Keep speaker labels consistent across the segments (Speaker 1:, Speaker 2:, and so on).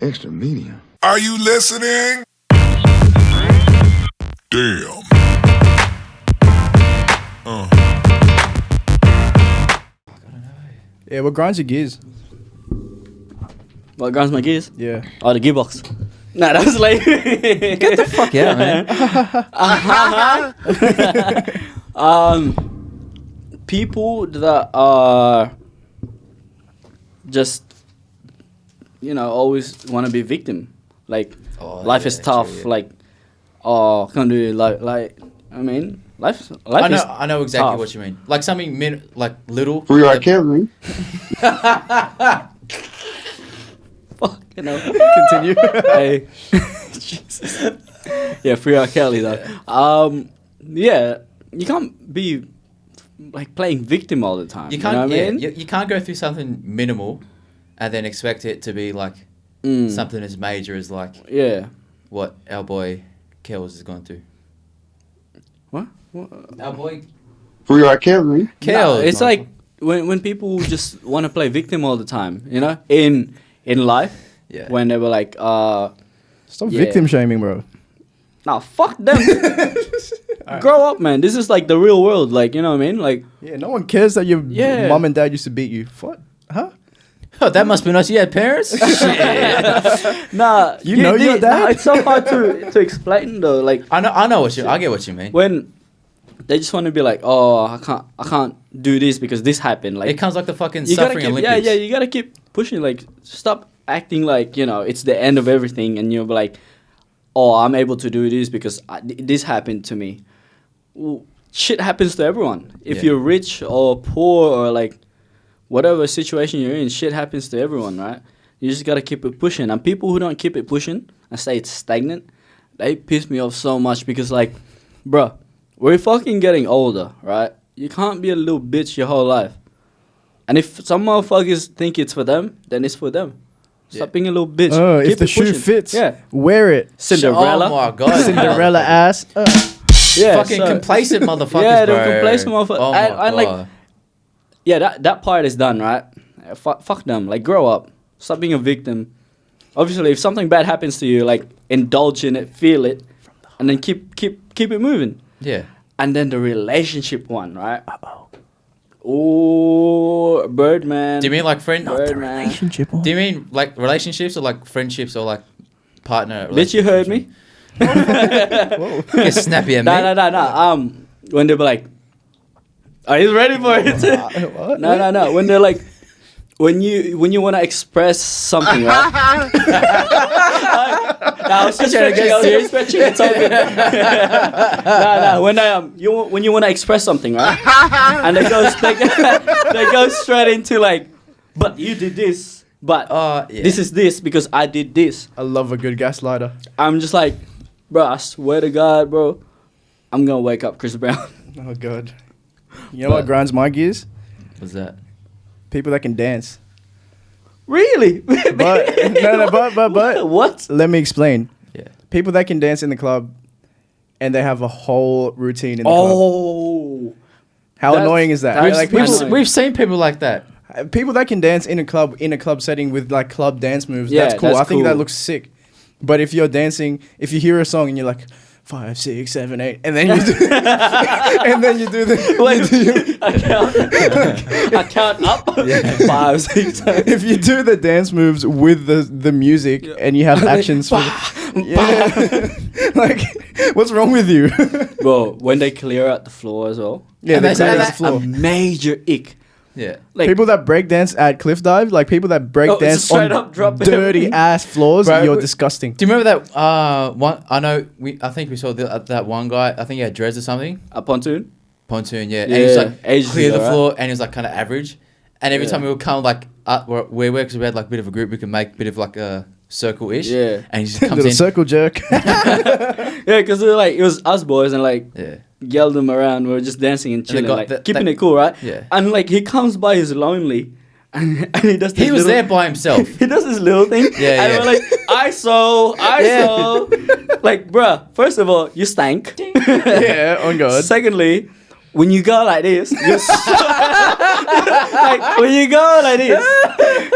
Speaker 1: Extra medium.
Speaker 2: Are you listening? Damn.
Speaker 3: Yeah, what grinds your gears?
Speaker 4: What grinds my gears?
Speaker 3: Yeah.
Speaker 4: Oh, the gearbox. Nah, that was like...
Speaker 5: Get the fuck out, man.
Speaker 4: People that are just, always want to be victim. Like, life is tough.
Speaker 5: True, yeah.
Speaker 4: Like, can't do it. Life.
Speaker 5: I know exactly
Speaker 4: tough.
Speaker 5: what you mean. Like something like little.
Speaker 1: Free artillery.
Speaker 4: Continue. Hey. Jesus. Yeah, free R. Kelly though. Yeah, you can't be like playing victim all the time.
Speaker 5: You can't.
Speaker 4: know what I mean?
Speaker 5: You can't go through something minimal, and then expect it to be like something as major as like what our boy Kells is going through.
Speaker 4: What?
Speaker 5: Our boy
Speaker 1: Free artillery.
Speaker 5: Kells.
Speaker 4: No, it's like when people just want to play victim all the time. In life.
Speaker 5: Yeah.
Speaker 4: When they were like,
Speaker 3: Stop victim shaming, bro.
Speaker 4: nah, fuck them. Grow up, man. This is like the real world. Like, you know what I mean? Like,
Speaker 3: Yeah, no one cares that your mom and dad used to beat you. What? Huh?
Speaker 5: Oh, that must be nice. You had parents. Shit.
Speaker 4: nah,
Speaker 3: You know your dad?
Speaker 4: Nah, it's so hard to explain though. Like,
Speaker 5: I know what you. I get what you mean.
Speaker 4: when they just want to be like, oh, I can't do this because this happened. Like,
Speaker 5: It comes like the fucking
Speaker 4: you gotta
Speaker 5: suffering
Speaker 4: keep,
Speaker 5: Olympics.
Speaker 4: you gotta keep pushing. Like, stop acting like it's the end of everything, and you'll be like, oh, I'm able to do this because this happened to me. Well, shit happens to everyone. If you're rich or poor or like whatever situation you're in, shit happens to everyone, right? You just gotta keep it pushing. And people who don't keep it pushing and say it's stagnant, they piss me off so much because like, bruh, we're fucking getting older, right? You can't be a little bitch your whole life. And if some motherfuckers think it's for them, then it's for them. Stop being a little bitch.
Speaker 3: Oh,
Speaker 4: Keep
Speaker 3: if the
Speaker 4: it
Speaker 3: shoe
Speaker 4: pushing.
Speaker 3: fits,
Speaker 4: Yeah.
Speaker 3: wear it.
Speaker 4: Cinderella.
Speaker 5: Oh my god.
Speaker 3: Cinderella ass.
Speaker 4: Yeah,
Speaker 5: Fucking
Speaker 4: so-
Speaker 5: complacent motherfuckers.
Speaker 4: Yeah,
Speaker 5: bro.
Speaker 4: they're complacent motherfuckers.
Speaker 5: Oh my
Speaker 4: And, like,
Speaker 5: God.
Speaker 4: Yeah, that part is done, right? Fuck them. Like, grow up. Stop being a victim. Obviously, if something bad happens to you, like, indulge in it, feel it, and then keep it moving.
Speaker 5: Yeah.
Speaker 4: And then the relationship one, right? Oh, Birdman.
Speaker 5: Do you mean like friend?
Speaker 4: Birdman?
Speaker 3: Relationship.
Speaker 5: Do you mean like relationships or like friendships or like partner?
Speaker 4: Bitch, you heard me?
Speaker 5: Get snappy at me.
Speaker 4: No. When they were like, are you ready for it?
Speaker 3: What?
Speaker 4: No. When they're like, when you want to express something, right? I was just stretching. It's all good. No. When you want to express something, right? And they go straight into like, but you did this, but
Speaker 5: Yeah.
Speaker 4: this is this because I did this.
Speaker 3: I love a good gaslighter.
Speaker 4: I'm just like, bro, I swear to God, bro, I'm gonna wake up Chris Brown.
Speaker 3: Oh god. You know what grinds my gears?
Speaker 5: What's that?
Speaker 3: People that can dance.
Speaker 4: Really?
Speaker 3: But but
Speaker 4: What?
Speaker 3: let me explain.
Speaker 5: Yeah.
Speaker 3: People that can dance in the club and they have a whole routine in the club.
Speaker 4: Oh.
Speaker 3: How
Speaker 4: that's-
Speaker 3: annoying is that?
Speaker 4: that's
Speaker 3: Like
Speaker 4: annoying.
Speaker 3: people,
Speaker 5: We've seen people like that.
Speaker 3: people that can dance in a club setting with like club dance moves,
Speaker 4: Yeah,
Speaker 3: that's cool.
Speaker 4: that's
Speaker 3: I think that
Speaker 4: cool.
Speaker 3: looks sick. But if you're dancing, if you hear a song and you're like 5, 6, 7, 8, and then you do, and then you do the
Speaker 4: I count up. 5, 6, 7.
Speaker 3: if you do the dance moves with the music and you have actions for like what's wrong with you?
Speaker 4: Bro, when they clear out the floor as well.
Speaker 3: Yeah,
Speaker 5: And
Speaker 3: they
Speaker 5: that's-
Speaker 3: clear
Speaker 5: and
Speaker 3: the
Speaker 5: that-
Speaker 3: floor.
Speaker 4: A major ick.
Speaker 5: Yeah.
Speaker 4: Like,
Speaker 3: People that break dance at cliff dive, like people that break dance
Speaker 4: straight
Speaker 3: on
Speaker 4: up drop
Speaker 3: dirty
Speaker 4: everything.
Speaker 3: ass floors,
Speaker 5: Bro,
Speaker 3: you're
Speaker 5: we-
Speaker 3: disgusting.
Speaker 5: Do you remember that one? I think we saw that one guy. I think he had dreads or something.
Speaker 4: a pontoon.
Speaker 5: Pontoon, yeah.
Speaker 4: Yeah,
Speaker 5: And he's like
Speaker 4: ages
Speaker 5: clear
Speaker 4: ago,
Speaker 5: the
Speaker 4: right?
Speaker 5: floor, and he was like kind of average. And every
Speaker 4: Yeah.
Speaker 5: time we would come like up where because we had like a bit of a group, we could make a bit of like a circle-ish.
Speaker 4: Yeah.
Speaker 5: And he just comes
Speaker 3: Little
Speaker 5: in.
Speaker 3: circle jerk.
Speaker 4: Yeah, because it was us boys and like
Speaker 5: Yeah.
Speaker 4: yelled them around. We were just dancing and
Speaker 5: they
Speaker 4: chilling,
Speaker 5: got
Speaker 4: like keeping it cool, right?
Speaker 5: Yeah.
Speaker 4: And like he comes by, he's lonely, and he does. This
Speaker 5: He was
Speaker 4: little-
Speaker 5: there by himself.
Speaker 4: He does this little thing.
Speaker 5: Yeah,
Speaker 4: And
Speaker 5: yeah.
Speaker 4: we're like, I saw. Like, bruh, first of all, you stank.
Speaker 3: Yeah, on God.
Speaker 4: Secondly, when you go like this, you like when you go like this,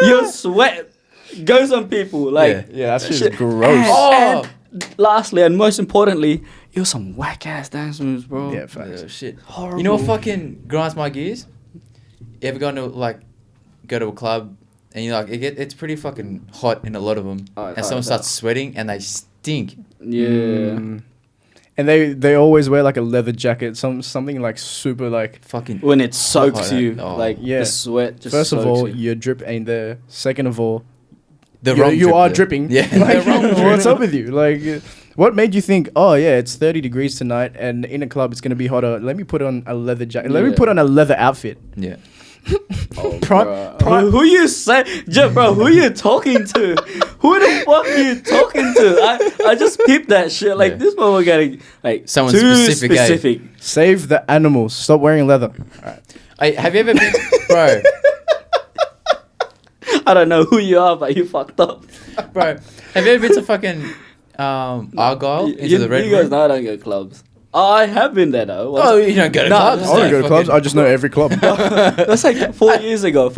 Speaker 4: you sweat goes on people. Like,
Speaker 3: Yeah, that's just gross.
Speaker 5: Oh,
Speaker 4: lastly and most importantly, it was some whack ass dance moves, bro.
Speaker 3: Yeah, facts.
Speaker 5: shit.
Speaker 4: Horrible.
Speaker 5: You know what fucking grinds my gears? You ever go to a club and it's pretty fucking hot in a lot of them, and someone starts sweating and they stink.
Speaker 4: Yeah.
Speaker 3: And they always wear like a leather jacket, something like super like.
Speaker 5: Fucking
Speaker 4: When it soaks
Speaker 5: Oh,
Speaker 4: you,
Speaker 5: oh.
Speaker 4: like
Speaker 3: Yeah.
Speaker 4: the sweat just
Speaker 3: First of
Speaker 4: soaks
Speaker 3: all,
Speaker 4: you.
Speaker 3: your drip ain't there. Second of all,
Speaker 5: the
Speaker 3: you are
Speaker 5: drip,
Speaker 3: dripping.
Speaker 5: Yeah,
Speaker 3: Like,
Speaker 5: the wrong drip.
Speaker 3: what's up with you? Like, what made you think? Oh yeah, it's 30 degrees tonight, and in a club it's gonna be hotter. Let me put on a leather jacket. Let me
Speaker 4: Yeah.
Speaker 3: put on a leather outfit.
Speaker 5: Yeah.
Speaker 4: Oh,
Speaker 3: Pri-
Speaker 4: bruh. Who you say, bro? Who you talking to? Who the fuck you talking to? I just peeped that shit. Like
Speaker 5: Yeah.
Speaker 4: this one, we're getting like
Speaker 5: Someone
Speaker 4: too
Speaker 5: specific, eh?
Speaker 4: specific.
Speaker 3: Save the animals. Stop wearing leather.
Speaker 5: Have you ever been, bro?
Speaker 4: I don't know who you are, but you fucked up.
Speaker 5: Bro, have you ever been to fucking Argyle into the Red
Speaker 4: You guys
Speaker 5: Room?
Speaker 4: know I don't go clubs. I have been there though.
Speaker 5: Oh, you don't go to
Speaker 4: No,
Speaker 5: clubs?
Speaker 3: I don't go to clubs. I just know every club.
Speaker 4: That's like 5 years ago,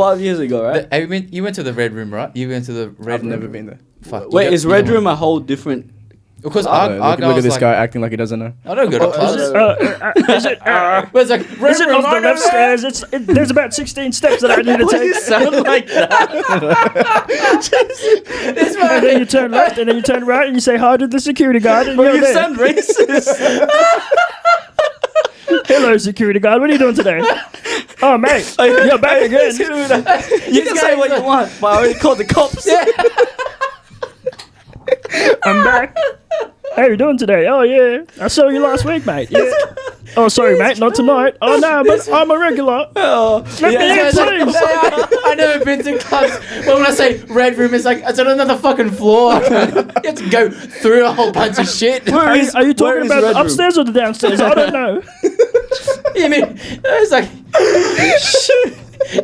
Speaker 4: right?
Speaker 5: Have you been? You went to the Red Room, right? You went to the Red
Speaker 3: I've
Speaker 5: Room.
Speaker 3: never been there.
Speaker 5: Fuck.
Speaker 4: Wait, is Red
Speaker 5: you
Speaker 4: Room a whole different?
Speaker 5: Because
Speaker 3: Look at
Speaker 5: Argyle's
Speaker 3: this
Speaker 5: like,
Speaker 3: guy acting like he doesn't know.
Speaker 5: I don't go to clubs.
Speaker 6: Is it
Speaker 5: But it's like Red
Speaker 6: is it
Speaker 5: Room,
Speaker 6: off
Speaker 5: I
Speaker 6: the
Speaker 5: don't
Speaker 6: left
Speaker 5: know.
Speaker 6: stairs? There's about 16 steps that I need to
Speaker 4: Why do you
Speaker 6: take.
Speaker 4: sound like that?
Speaker 6: And then you turn left, and then you turn right, and you say hi to the security guard. And
Speaker 4: Bro,
Speaker 6: you're
Speaker 4: you
Speaker 6: there.
Speaker 4: sound racist.
Speaker 6: Hello, security guard. What are you doing today? Oh, mate, you're back again.
Speaker 4: You can say what you want, but I already called the cops.
Speaker 6: I'm back. How you doing today? Oh, yeah. I saw you last week, mate. Yeah. Oh, sorry, mate. Not tonight. Oh, no, but I'm a regular.
Speaker 4: Oh,
Speaker 6: Let me in,
Speaker 5: It's like,
Speaker 6: please.
Speaker 5: I've never been to clubs. But when I say Red Room, it's like it's on another fucking floor. You have to go through a whole bunch of shit.
Speaker 6: Are you
Speaker 4: where
Speaker 6: talking
Speaker 4: is
Speaker 6: about
Speaker 4: Red
Speaker 6: the
Speaker 4: Room?
Speaker 6: upstairs or the downstairs? I don't know.
Speaker 5: You mean it's like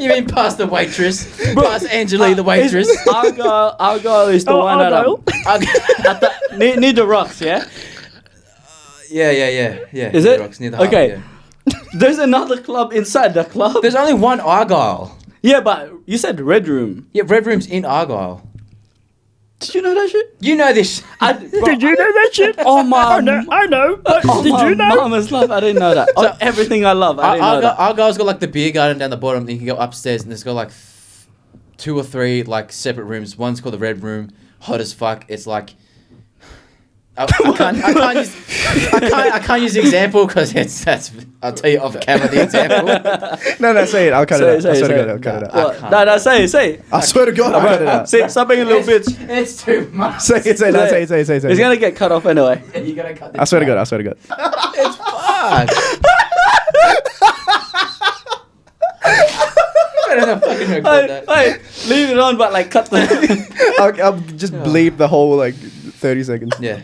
Speaker 5: you mean past the waitress, past Angela the waitress?
Speaker 4: Argyle is the
Speaker 6: Oh,
Speaker 4: one
Speaker 6: Argyle?
Speaker 4: at the, near the rocks, yeah?
Speaker 5: Yeah.
Speaker 4: Is
Speaker 5: Near
Speaker 4: it?
Speaker 5: the Rocks, near the
Speaker 4: Okay.
Speaker 5: Harbour, yeah.
Speaker 4: There's another club inside the club.
Speaker 5: There's only one Argyle.
Speaker 4: Yeah, but you said Red Room.
Speaker 5: Yeah, Red Room's in Argyle.
Speaker 4: Did you know that shit?
Speaker 5: You know this.
Speaker 6: Did you know that shit?
Speaker 4: Oh my!
Speaker 6: I know. But
Speaker 4: Oh,
Speaker 6: did
Speaker 4: my
Speaker 6: you know?
Speaker 4: Mama's love. I didn't know that. Oh, everything I love. I didn't know that.
Speaker 5: Argyle's got like the beer garden down the bottom. And you can go upstairs, and there's got like 2 or 3 like separate rooms. One's called the Red Room. Hot as fuck. It's like. I can't use the example because I'll tell you off camera the example.
Speaker 3: No, say it. I'll cut it out. I swear to God, I'll cut it out.
Speaker 4: What? No, say it.
Speaker 3: I swear to God, I'll cut it out.
Speaker 4: Say something a little bit.
Speaker 5: It's too much.
Speaker 3: Say it. Say it.
Speaker 4: It's gonna get cut off anyway.
Speaker 5: You gotta cut this.
Speaker 3: I swear to God. I swear to God.
Speaker 5: It's fucked. I don't know, fucking record that.
Speaker 4: Hey, leave it on, but like cut the.
Speaker 3: I'll just bleep the whole like 30 seconds.
Speaker 5: Yeah.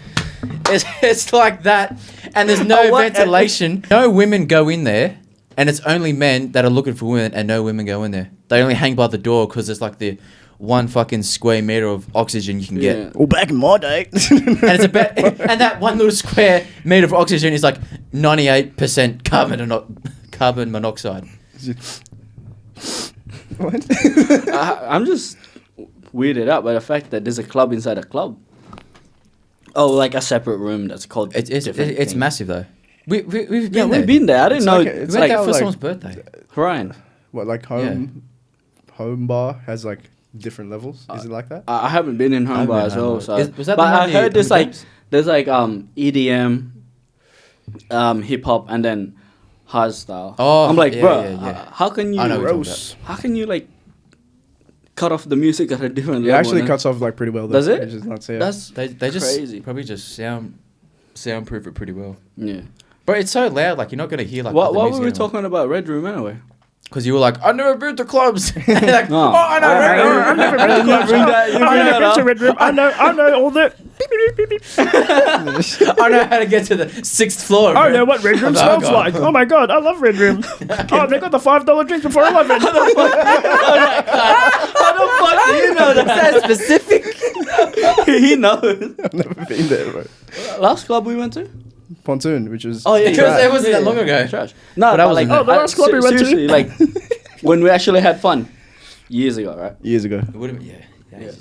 Speaker 5: It's like that, and there's no
Speaker 4: Oh, what?
Speaker 5: ventilation. No women go in there, and it's only men that are looking for women, and no women go in there. They only hang by the door because it's like the 1 fucking square meter of oxygen you can get.
Speaker 3: Well, back in my day.
Speaker 5: And it's about, and that 1 little square meter of oxygen is like 98% carbon monoxide.
Speaker 3: What?
Speaker 4: I'm just weirded out by the fact that there's a club inside a club. Oh, like a separate room that's called.
Speaker 5: It's
Speaker 4: thing.
Speaker 5: massive though. We've been
Speaker 4: Yeah,
Speaker 5: there.
Speaker 4: we've been there. I didn't
Speaker 3: It's
Speaker 4: know.
Speaker 3: like a-
Speaker 5: We
Speaker 3: it's
Speaker 5: went there
Speaker 3: like-
Speaker 5: for someone's birthday.
Speaker 4: Ryan,
Speaker 3: What, like home bar has like different levels? Is it like that?
Speaker 4: I haven't been in home
Speaker 5: I've
Speaker 4: bar
Speaker 5: been
Speaker 4: as
Speaker 5: home
Speaker 4: well.
Speaker 5: bar.
Speaker 4: So,
Speaker 5: Was that the
Speaker 4: but
Speaker 5: one
Speaker 4: I
Speaker 5: near
Speaker 4: heard there's
Speaker 5: Humour
Speaker 4: like EDM, hip hop, and then hard style.
Speaker 5: Oh,
Speaker 4: I'm like,
Speaker 5: yeah,
Speaker 4: bro,
Speaker 5: yeah.
Speaker 4: how can you?
Speaker 5: I know what you're talking
Speaker 3: Gross.
Speaker 4: How can you like cut off the music at a different
Speaker 3: It
Speaker 4: level?
Speaker 3: actually
Speaker 4: and-
Speaker 3: cuts off like pretty well. Though.
Speaker 4: Does it?
Speaker 3: It's just not say
Speaker 4: That's
Speaker 5: They just
Speaker 4: crazy.
Speaker 5: probably just soundproof it pretty well.
Speaker 4: Yeah.
Speaker 5: But it's so loud, like you're not gonna hear like.
Speaker 4: What were we talking about Red Room anyway?
Speaker 5: Because you were like, I've never been to clubs. Like,
Speaker 4: No.
Speaker 5: oh, I know Red Room.
Speaker 6: I've never been to
Speaker 4: You
Speaker 6: clubs.
Speaker 4: bring that- you bring
Speaker 6: I've
Speaker 4: that
Speaker 6: never been to
Speaker 4: up.
Speaker 6: Red Room. I know all the. Beep, beep, beep, beep, beep.
Speaker 5: I know how to get to the 6th floor.
Speaker 6: I know what Red Room
Speaker 5: Oh,
Speaker 6: smells
Speaker 5: God.
Speaker 6: like. Oh my god, I love Red Room. Oh, they got the $5 drinks before 11.
Speaker 4: How the fuck do you know that?
Speaker 5: That's specific.
Speaker 4: He knows.
Speaker 3: I've never been there, bro.
Speaker 4: Last club we went to?
Speaker 3: Pontoon, which is
Speaker 4: Oh yeah,
Speaker 5: Because it wasn't that long ago.
Speaker 4: Trash. No,
Speaker 5: But I
Speaker 4: but
Speaker 5: was
Speaker 4: like
Speaker 5: in there.
Speaker 6: Oh, the last club we went to?
Speaker 4: seriously, like when we actually had fun years ago, right?
Speaker 3: years ago.
Speaker 5: It would have been, yeah.
Speaker 4: Yeah.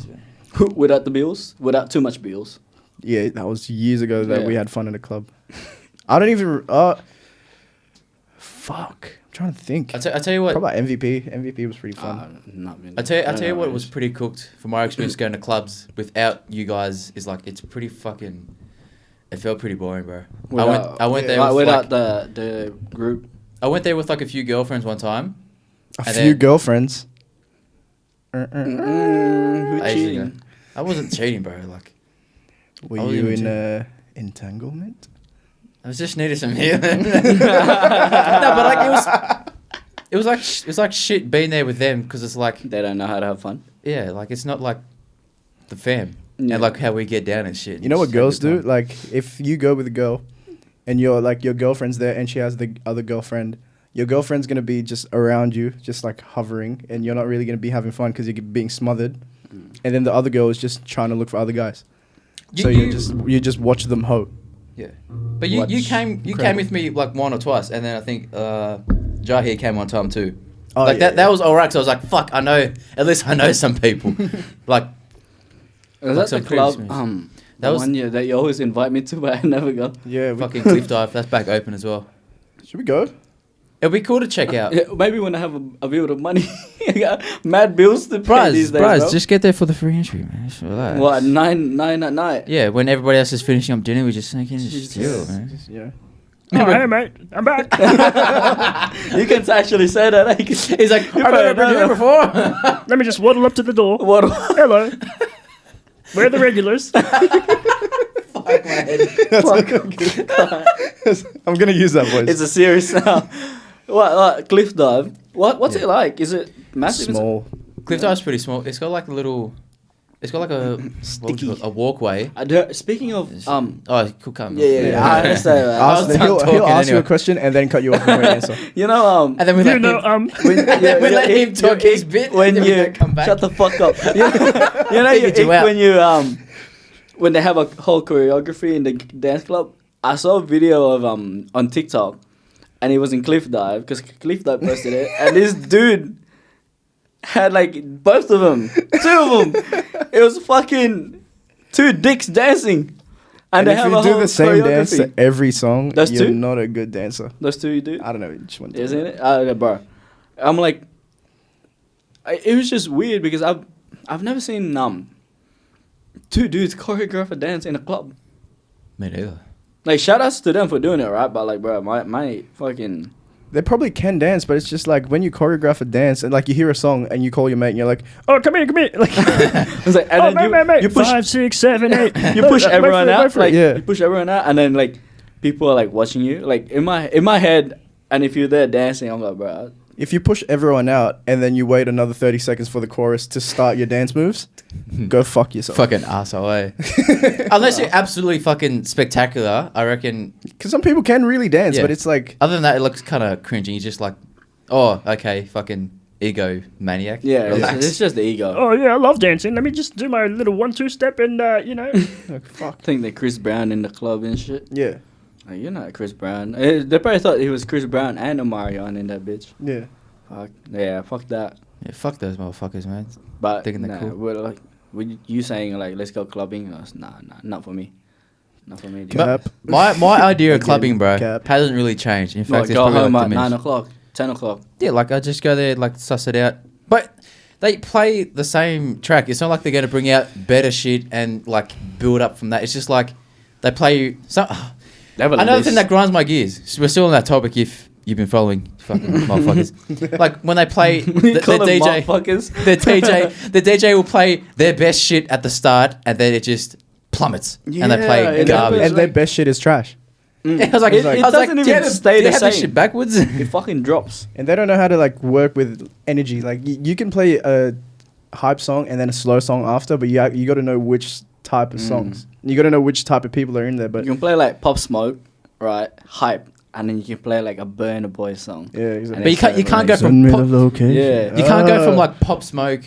Speaker 4: without the bills, without too much bills.
Speaker 3: Yeah, that was years ago that
Speaker 4: Yeah.
Speaker 3: we had fun in a club. I don't even. Fuck. I'm trying to think.
Speaker 5: I tell you what.
Speaker 3: Probably MVP. MVP was pretty fun.
Speaker 4: Not really.
Speaker 5: I tell you what was pretty cooked from my experience going to clubs without you guys is like it's pretty fucking. It felt pretty boring, bro. I went there with
Speaker 4: without
Speaker 5: like,
Speaker 4: the group.
Speaker 5: I went there with like a few girlfriends one time.
Speaker 3: A
Speaker 5: and
Speaker 3: few
Speaker 5: then-
Speaker 3: girlfriends.
Speaker 4: Who
Speaker 5: Ages
Speaker 4: cheating?
Speaker 5: ago. I wasn't cheating, bro. Like
Speaker 3: Were
Speaker 5: I was
Speaker 3: you
Speaker 5: even
Speaker 3: in entanglement?
Speaker 5: I was just needed some healing. No, but like it was like shit being there with them because it's like
Speaker 4: They don't know how to have fun.
Speaker 5: yeah, like it's not like the fam
Speaker 4: Yeah.
Speaker 5: and like how we get down and shit.
Speaker 3: You know what
Speaker 5: It's a
Speaker 3: girls
Speaker 5: good
Speaker 3: do?
Speaker 5: time.
Speaker 3: Like, if you go with a girl, and you're like your girlfriend's there, and she has the other girlfriend, your girlfriend's gonna be just around you, just like hovering, and you're not really gonna be having fun because you're being smothered, and then the other girl is just trying to look for other guys.
Speaker 5: You-
Speaker 3: So
Speaker 5: you-
Speaker 3: you just watch them hoe.
Speaker 5: Yeah, but you
Speaker 3: Watch
Speaker 5: came
Speaker 3: Incredible.
Speaker 5: with me like one or twice, and then I think Jahir came one time too.
Speaker 3: Oh,
Speaker 5: like
Speaker 3: yeah,
Speaker 5: that was alright. So I was like, fuck, I know at least I know some people. like
Speaker 4: Was
Speaker 5: Like
Speaker 4: that
Speaker 5: some
Speaker 4: the club?
Speaker 5: previous
Speaker 4: That
Speaker 5: That was-
Speaker 4: one year that you always invite me to, but I never go.
Speaker 3: Yeah,
Speaker 5: fucking cliff dive. That's back open as well.
Speaker 3: should we go?
Speaker 5: It'll be cool to check out.
Speaker 4: Yeah, maybe when I have a bit of money, I got mad bills to pay these days, bro.
Speaker 5: just get there for the free entry, man. Just relax.
Speaker 4: What, 9 at night?
Speaker 5: Yeah, when everybody else is finishing up dinner, we just sneak in and
Speaker 4: Jesus.
Speaker 5: just chill, man.
Speaker 3: Yeah.
Speaker 6: Oh, hey, mate. I'm back.
Speaker 4: You can actually say that. Like,
Speaker 5: He's like,
Speaker 4: You
Speaker 5: I've never been
Speaker 4: probably
Speaker 5: here
Speaker 4: know.
Speaker 5: before.
Speaker 6: Let me just waddle up to the door.
Speaker 4: what?
Speaker 6: Hello. We're the regulars.
Speaker 3: I'm gonna use that voice.
Speaker 4: It's a serious now. What? Cliff dive? What's
Speaker 5: Yeah.
Speaker 4: it like? Is it massive?
Speaker 3: small.
Speaker 5: Cliff dive's pretty small. It's got like a little. It's got like a what would you call it, a walkway.
Speaker 4: Speaking of
Speaker 5: Oh, you could come.
Speaker 4: yeah, I understand. that.
Speaker 5: I was done
Speaker 3: He'll
Speaker 5: talking
Speaker 3: ask you
Speaker 5: anyway.
Speaker 3: a question and then cut you off and answer.
Speaker 4: You know
Speaker 5: And then we
Speaker 6: You
Speaker 5: let
Speaker 6: know,
Speaker 5: him,
Speaker 4: when, yeah,
Speaker 5: we let him talk
Speaker 4: you
Speaker 5: his bit.
Speaker 4: when
Speaker 5: and then we
Speaker 4: you
Speaker 5: don't come back.
Speaker 4: shut the fuck up. You know,
Speaker 5: Figured you out.
Speaker 4: when you when they have a whole choreography in the dance club. I saw a video of on TikTok, and it was in Cliff Dive because Cliff Dive posted it, and this dude had like both of them, two of them. It was fucking two dicks dancing,
Speaker 3: And
Speaker 4: they
Speaker 3: if
Speaker 4: have
Speaker 3: you
Speaker 4: a
Speaker 3: do
Speaker 4: whole
Speaker 3: the same dance to
Speaker 4: choreography.
Speaker 3: every song,
Speaker 4: That's
Speaker 3: you're
Speaker 4: two?
Speaker 3: not a good dancer.
Speaker 4: Those two you do.
Speaker 3: I don't know which one.
Speaker 4: Isn't it? Bro. I'm like, it was just weird because I've never seen two dudes choreograph a dance in a club.
Speaker 5: Me neither.
Speaker 4: Like, shout outs to them for doing it, right? But like, bro, my fucking
Speaker 3: They probably can dance, but it's just like when you choreograph a dance and like you hear a song and you call your mate and you're like,
Speaker 6: oh, come here, come here. Like,
Speaker 4: it's like, and
Speaker 6: oh,
Speaker 4: then
Speaker 6: mate.
Speaker 4: you push
Speaker 6: 5, 6, 7, 8.
Speaker 4: you push
Speaker 6: Wait
Speaker 4: everyone
Speaker 6: for it, wait
Speaker 4: out,
Speaker 6: for it.
Speaker 4: like
Speaker 3: Yeah.
Speaker 4: you push everyone out, and then like people are like watching you, like in my head, and if you're there dancing, I'm like, bro,
Speaker 3: if you push everyone out and then you wait another 30 seconds for the chorus to start your dance moves, go fuck yourself.
Speaker 5: Fucking arsehole, eh? Unless you're absolutely fucking spectacular, I reckon.
Speaker 3: Because some people can really dance,
Speaker 5: Yeah.
Speaker 3: but it's like,
Speaker 5: Other than that, it looks kind of cringy. You're just like, oh, okay, fucking ego maniac.
Speaker 4: yeah,
Speaker 5: Relax.
Speaker 4: it's just the ego.
Speaker 6: Oh, yeah, I love dancing. Let me just do my little 1-2 step and, you know.
Speaker 3: like, fuck.
Speaker 4: I think that Chris Brown in the club and shit.
Speaker 3: Yeah.
Speaker 4: Like, you're not Chris Brown. They probably thought he was Chris Brown and Omarion in that bitch.
Speaker 3: Yeah.
Speaker 4: Fuck yeah, fuck that.
Speaker 5: Yeah, fuck those motherfuckers, man.
Speaker 4: But
Speaker 5: Thinking they're cool.
Speaker 4: we're like, with you saying like, let's go clubbing? Nah, not for me. Not for me. Dude.
Speaker 3: Cap.
Speaker 5: My idea of
Speaker 3: Again,
Speaker 5: clubbing, bro,
Speaker 3: cap.
Speaker 5: hasn't really changed. In fact,
Speaker 4: Like,
Speaker 5: it's
Speaker 4: go
Speaker 5: probably
Speaker 4: home
Speaker 5: like
Speaker 4: at
Speaker 5: diminished.
Speaker 4: 9 o'clock, 10 o'clock.
Speaker 5: Yeah, like I just go there, like suss it out. But they play the same track. It's not like they're going to bring out better shit and like build up from that. It's just like they play some. Another thing that grinds my gears. So we're still on that topic. If you've been following, fucking motherfuckers. Like when they play the
Speaker 4: call them
Speaker 5: DJ,
Speaker 4: motherfuckers.
Speaker 5: the DJ will play their best shit at the start, and then it just plummets, and they
Speaker 4: Yeah,
Speaker 5: play
Speaker 4: and
Speaker 5: garbage.
Speaker 3: And their best shit is trash.
Speaker 5: I was like,
Speaker 4: It
Speaker 5: I was like,
Speaker 4: doesn't
Speaker 5: do
Speaker 4: even
Speaker 5: you have,
Speaker 4: stay
Speaker 5: do you
Speaker 4: the
Speaker 5: have this
Speaker 4: same.
Speaker 5: shit backwards?
Speaker 4: It fucking drops.
Speaker 3: And they don't know how to like work with energy. Like you can play a hype song and then a slow song after, but you got to know which type of songs. You got to know which type of people are in there. But
Speaker 4: You can play like Pop Smoke, right? Hype, and then you can play like a Burna Boy song.
Speaker 3: yeah, exactly.
Speaker 5: But you can't go
Speaker 3: Send
Speaker 5: from
Speaker 3: me
Speaker 5: pop,
Speaker 3: the location.
Speaker 4: Yeah.
Speaker 5: you can't go from like Pop Smoke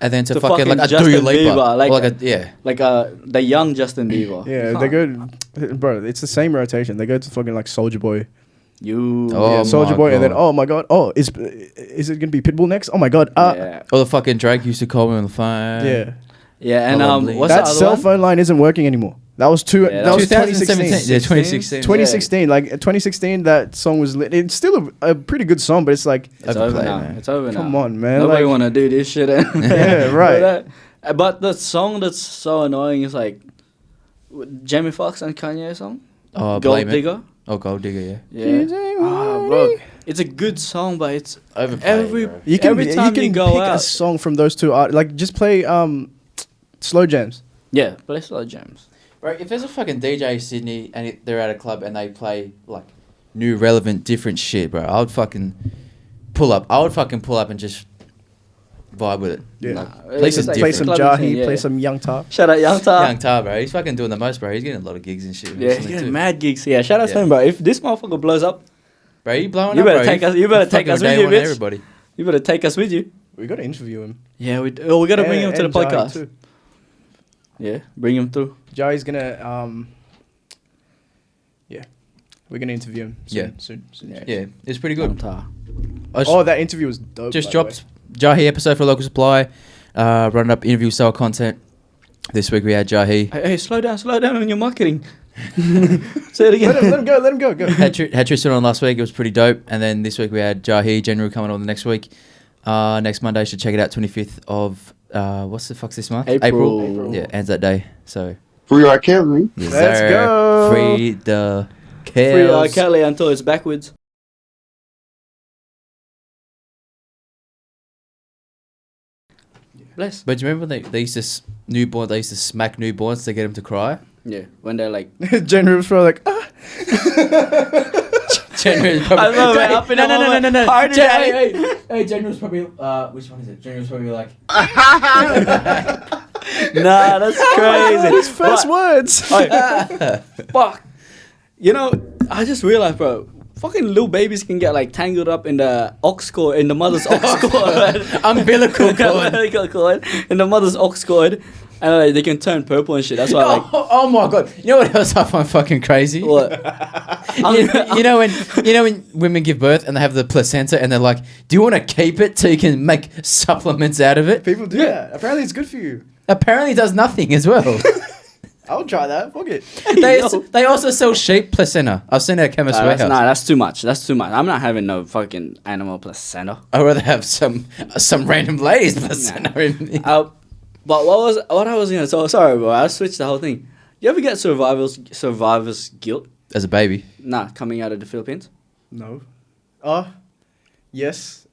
Speaker 5: and then to
Speaker 4: To
Speaker 5: fucking like a
Speaker 4: fucking
Speaker 5: Do You
Speaker 4: Justin
Speaker 5: Leaper,
Speaker 4: Bieber, like-
Speaker 5: or like a yeah.
Speaker 4: Like the young Justin Bieber.
Speaker 3: Yeah, they go, bro. It's the same rotation. They go to fucking like Soldier Boy.
Speaker 4: You.
Speaker 5: Oh
Speaker 3: yeah, Soldier
Speaker 5: my
Speaker 3: Boy, and then
Speaker 5: God.
Speaker 3: oh my god, oh is it gonna be Pitbull next? Oh my god,
Speaker 4: Yeah.
Speaker 5: Or the fucking Drake used to call me on the phone.
Speaker 3: yeah.
Speaker 4: Yeah, and
Speaker 5: Probably.
Speaker 4: what's
Speaker 3: That
Speaker 4: the other
Speaker 3: cell
Speaker 4: one?
Speaker 3: phone line isn't working anymore. That was that was
Speaker 5: 2017.
Speaker 3: 2016.
Speaker 5: Yeah, 2016.
Speaker 3: 2016, like 2016, that song was lit. It's still a pretty good song, but it's like,
Speaker 4: It's over
Speaker 5: Overplayed,
Speaker 4: now.
Speaker 5: man.
Speaker 4: It's over now.
Speaker 3: come on, man.
Speaker 4: Nobody
Speaker 3: like,
Speaker 4: want to do this shit.
Speaker 3: Yeah, right.
Speaker 4: But the song that's so annoying is like Jamie Foxx and Kanye song,
Speaker 5: Oh,
Speaker 4: Gold
Speaker 5: Blame It.
Speaker 4: Digger.
Speaker 5: Oh, Gold Digger, yeah.
Speaker 4: Yeah. Bro, it's a good song, but it's
Speaker 5: Overplayed,
Speaker 4: every
Speaker 5: bro.
Speaker 3: you can
Speaker 4: every time
Speaker 3: you
Speaker 4: you
Speaker 3: can
Speaker 4: go
Speaker 3: pick a
Speaker 4: out.
Speaker 3: song from those two art. Like, just play slow jams.
Speaker 4: Yeah, play slow jams.
Speaker 5: Bro, if there's a fucking DJ in Sydney and they're at a club and they play like new, relevant, different shit, bro, I would fucking pull up. I would fucking pull up and just vibe with it.
Speaker 3: Yeah.
Speaker 4: Nah,
Speaker 5: Play
Speaker 4: it's
Speaker 5: some
Speaker 4: like
Speaker 3: Play
Speaker 5: different.
Speaker 3: some
Speaker 4: clubbing scene,
Speaker 3: Jahi,
Speaker 4: yeah.
Speaker 3: play some Young Tar.
Speaker 4: Shout out Young Tar.
Speaker 5: Young Tar, bro, he's fucking doing the most, bro. He's getting a lot of gigs and shit.
Speaker 4: Yeah, he's
Speaker 5: recently
Speaker 4: getting
Speaker 5: too.
Speaker 4: mad gigs. Yeah, shout out to
Speaker 5: Yeah.
Speaker 4: him, bro. If this motherfucker blows up,
Speaker 5: Bro, you blowing
Speaker 4: You
Speaker 5: up,
Speaker 4: better
Speaker 5: bro.
Speaker 4: take us- you better take
Speaker 5: fucking
Speaker 4: us with
Speaker 5: day
Speaker 4: you,
Speaker 5: one
Speaker 4: bitch.
Speaker 5: Everybody.
Speaker 4: you better take us with you.
Speaker 3: We got to interview him.
Speaker 4: Yeah, we gotta bring him to the
Speaker 3: And Jahi
Speaker 4: podcast.
Speaker 3: too.
Speaker 4: Yeah, bring him through.
Speaker 3: Jahi's gonna yeah, we're gonna interview him.
Speaker 5: Yeah.
Speaker 3: soon.
Speaker 4: Yeah.
Speaker 5: Yeah, it's pretty
Speaker 4: Young
Speaker 5: good.
Speaker 4: Tar.
Speaker 5: I
Speaker 3: Oh, that interview was dope.
Speaker 5: just
Speaker 3: by the
Speaker 5: dropped Jahi episode for Local Supply. Running up interview style content. This week we had Jahi.
Speaker 4: Hey, slow down on your marketing. Say it
Speaker 3: way.
Speaker 4: again.
Speaker 3: Let him go.
Speaker 5: Had Tristan on last week. It was pretty dope. And then this week we had Jahi General coming on the next week. Next Monday, should check it out. 25th of what's the fuck's this month?
Speaker 4: April.
Speaker 5: Yeah, ends that day. So
Speaker 1: Free R. Kelly.
Speaker 5: yes,
Speaker 3: Let's
Speaker 5: sir.
Speaker 3: go.
Speaker 5: Free the
Speaker 4: Free R.
Speaker 5: Kells.
Speaker 4: Kelly until it's backwards. Bless.
Speaker 5: But do you remember when they used to newborn? They used to smack newborns to get them to cry.
Speaker 4: Yeah, when they're like,
Speaker 3: General was probably like,
Speaker 5: General's
Speaker 4: I know, man, up in the moment, harder than-
Speaker 5: Hey, General's probably which one is it? General's probably like
Speaker 4: nah, that's crazy.
Speaker 3: his first words.
Speaker 4: Fuck. You know, I just realized, bro. Fucking little babies can get like tangled up in the ox cord, in the mother's ox cord,
Speaker 5: umbilical cord.
Speaker 4: umbilical cord, in the mother's ox cord, and they can turn purple and shit. That's why, like,
Speaker 5: Oh my god! You know what else I find fucking crazy?
Speaker 4: what?
Speaker 5: you know when women give birth and they have the placenta and they're like, "Do you want to keep it so you can make supplements out of it?"
Speaker 3: People do that. Apparently, it's good for you.
Speaker 5: Apparently, it does nothing as well.
Speaker 3: I would try that. Fuck it.
Speaker 5: They also sell sheep placenta. I've seen it at Chemist Warehouse.
Speaker 4: That's too much. That's too much. I'm not having no fucking animal placenta.
Speaker 5: I'd rather have some random lady's placenta.
Speaker 4: But what I was gonna say? Sorry, bro. I switched the whole thing. You ever get survivor's guilt?
Speaker 5: As a baby.
Speaker 4: Nah, coming out of the Philippines.
Speaker 3: No. Yes.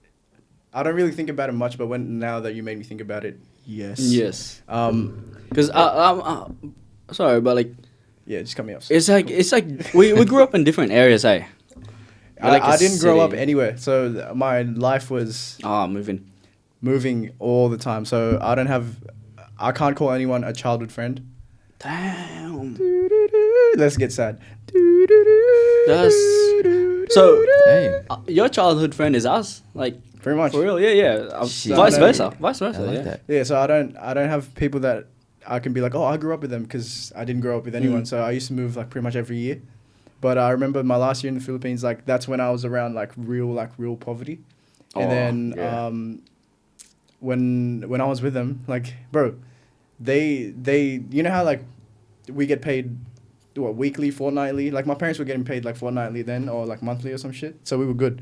Speaker 3: I don't really think about it much, but now that you made me think about it, yes.
Speaker 4: Yes. Because I'm sorry, but like
Speaker 3: Yeah, just cut me off.
Speaker 4: it's like we grew up in different areas, eh?
Speaker 3: I didn't grow up anywhere, so my life was moving all the time. So I can't call anyone a childhood friend.
Speaker 4: Damn.
Speaker 3: Let's get sad.
Speaker 4: That's so.
Speaker 5: Damn.
Speaker 4: Your childhood friend is us, like
Speaker 3: Pretty much.
Speaker 4: for real. Yeah.
Speaker 5: Shit.
Speaker 4: Vice
Speaker 3: No,
Speaker 4: versa. Vice
Speaker 5: I
Speaker 4: versa.
Speaker 5: like
Speaker 4: Yeah.
Speaker 5: that.
Speaker 3: Yeah, so I don't have people that I can be like, oh, I grew up with them, because I didn't grow up with anyone. So I used to move like pretty much every year. But I remember my last year in the Philippines, like that's when I was around like real poverty. And then
Speaker 4: yeah.
Speaker 3: when I was with them, like, bro, they you know how like we get paid weekly, fortnightly? Like my parents were getting paid like fortnightly then, or like monthly or some shit. So we were good.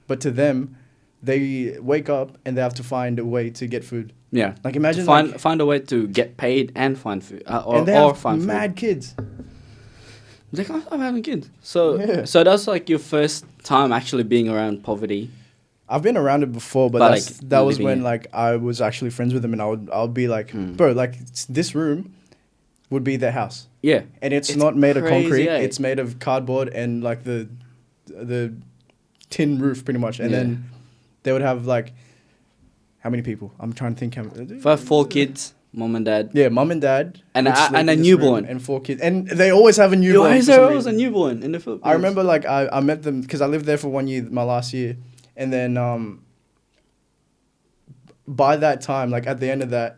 Speaker 3: But to them, they wake up and they have to find a way to get food.
Speaker 4: Yeah.
Speaker 3: Like imagine
Speaker 4: Find a way to get paid and find food,
Speaker 3: and they
Speaker 4: or
Speaker 3: have
Speaker 4: find
Speaker 3: mad kids.
Speaker 4: food. They can't stop having kids. So
Speaker 3: Yeah.
Speaker 4: so that's like your first time actually being around poverty.
Speaker 3: I've been around it before, but
Speaker 4: But,
Speaker 3: that was
Speaker 4: living
Speaker 3: when
Speaker 4: it.
Speaker 3: like I was actually friends with them, and I would be like, bro, like this room would be their house,
Speaker 4: Yeah.
Speaker 3: and it's
Speaker 4: It's
Speaker 3: not made of
Speaker 4: crazy,
Speaker 3: concrete.
Speaker 4: eh?
Speaker 3: It's made of cardboard and like the tin roof, pretty much. And
Speaker 4: Yeah.
Speaker 3: then they would have like how many people? I'm trying to think.
Speaker 4: If I have 4 kids, mom and dad.
Speaker 3: Yeah, mom and dad,
Speaker 4: And
Speaker 3: would
Speaker 4: a-
Speaker 3: sleep
Speaker 4: and a
Speaker 3: in this room,
Speaker 4: newborn.
Speaker 3: and 4 kids, and they always have a
Speaker 4: Yo,
Speaker 3: newborn.
Speaker 4: why
Speaker 3: for
Speaker 4: is
Speaker 3: some
Speaker 4: there always a
Speaker 3: reason.
Speaker 4: newborn in the Philippines?
Speaker 3: I remember like I met them because I lived there for 1 year, my last year, and then by that time, like at the end of that,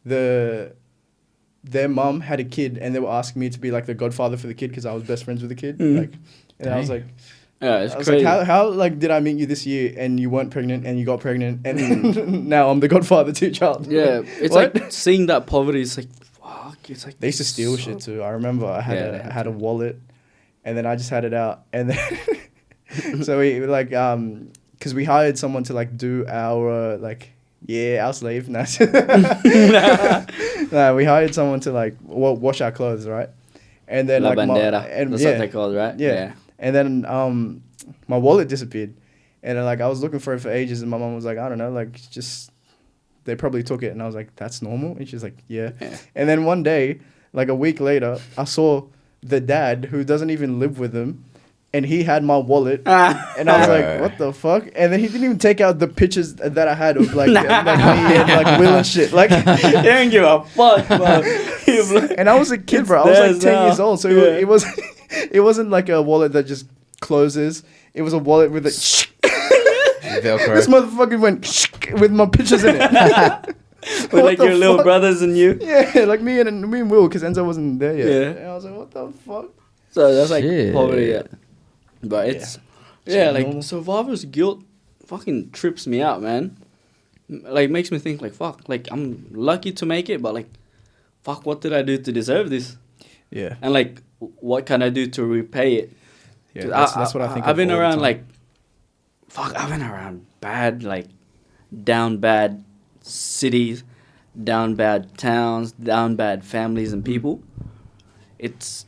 Speaker 3: their mum had a kid, and they were asking me to be like the godfather for the kid because I was best friends with the kid.
Speaker 4: Mm.
Speaker 3: Like, and I was like,
Speaker 4: Yeah, it's
Speaker 3: I was
Speaker 4: crazy.
Speaker 3: like, how like did I meet you this year and you weren't pregnant and you got pregnant and then now I'm the godfather to your child?
Speaker 4: Yeah, it's
Speaker 3: What?
Speaker 4: like seeing that poverty. It's like fuck. It's like
Speaker 3: They used to steal
Speaker 4: so-
Speaker 3: shit too. I remember I had
Speaker 4: Yeah, they
Speaker 3: I
Speaker 4: had
Speaker 3: had a
Speaker 4: to.
Speaker 3: wallet, and then I just had it out, and then so we like because we hired someone to like do our our slave. No, no, we hired someone to like wash our clothes, right? And then
Speaker 4: La
Speaker 3: like
Speaker 4: bandera.
Speaker 3: and
Speaker 4: That's
Speaker 3: yeah,
Speaker 4: what they call it, right?
Speaker 3: yeah. And then my wallet disappeared, and then like I was looking for it for ages, and my mom was like, I don't know, like just they probably took it, and I was like, that's normal, and she's like, yeah.
Speaker 4: Yeah.
Speaker 3: And then one day, like a week later, I saw the dad who doesn't even live with him, and he had my wallet, and I was like, what the fuck? And then he didn't even take out the pictures that I had of like me and like Will and shit, like.
Speaker 4: He didn't give a fuck, bro.
Speaker 3: And I was a kid,
Speaker 4: It's
Speaker 3: bro. I was like
Speaker 4: theirs
Speaker 3: 10
Speaker 4: now.
Speaker 3: years old, so
Speaker 4: Yeah.
Speaker 3: it wasn't like a wallet that just closes. It was a wallet with a
Speaker 5: Velcro.
Speaker 3: this motherfucker went with my pictures in it.
Speaker 4: With
Speaker 3: What
Speaker 4: like
Speaker 3: the
Speaker 4: your little
Speaker 3: fuck?
Speaker 4: brothers and you.
Speaker 3: Yeah, like me and Will, because Enzo wasn't there yet.
Speaker 4: Yeah.
Speaker 3: And I was like, what the fuck?
Speaker 4: So that's like
Speaker 5: Shit.
Speaker 4: poverty. Yeah. But it's like
Speaker 3: normal.
Speaker 4: survivor's guilt fucking trips me out, man. Like makes me think like fuck, like I'm lucky to make it, but like fuck, what did I do to deserve this?
Speaker 3: Yeah.
Speaker 4: And like what can I do to repay it?
Speaker 3: Yeah,
Speaker 4: 'Cause
Speaker 3: that's what I think.
Speaker 4: I've
Speaker 3: of
Speaker 4: been
Speaker 3: all the
Speaker 4: around
Speaker 3: time.
Speaker 4: like fuck, I've been around bad, like down bad cities, down bad towns, down bad families and people. It's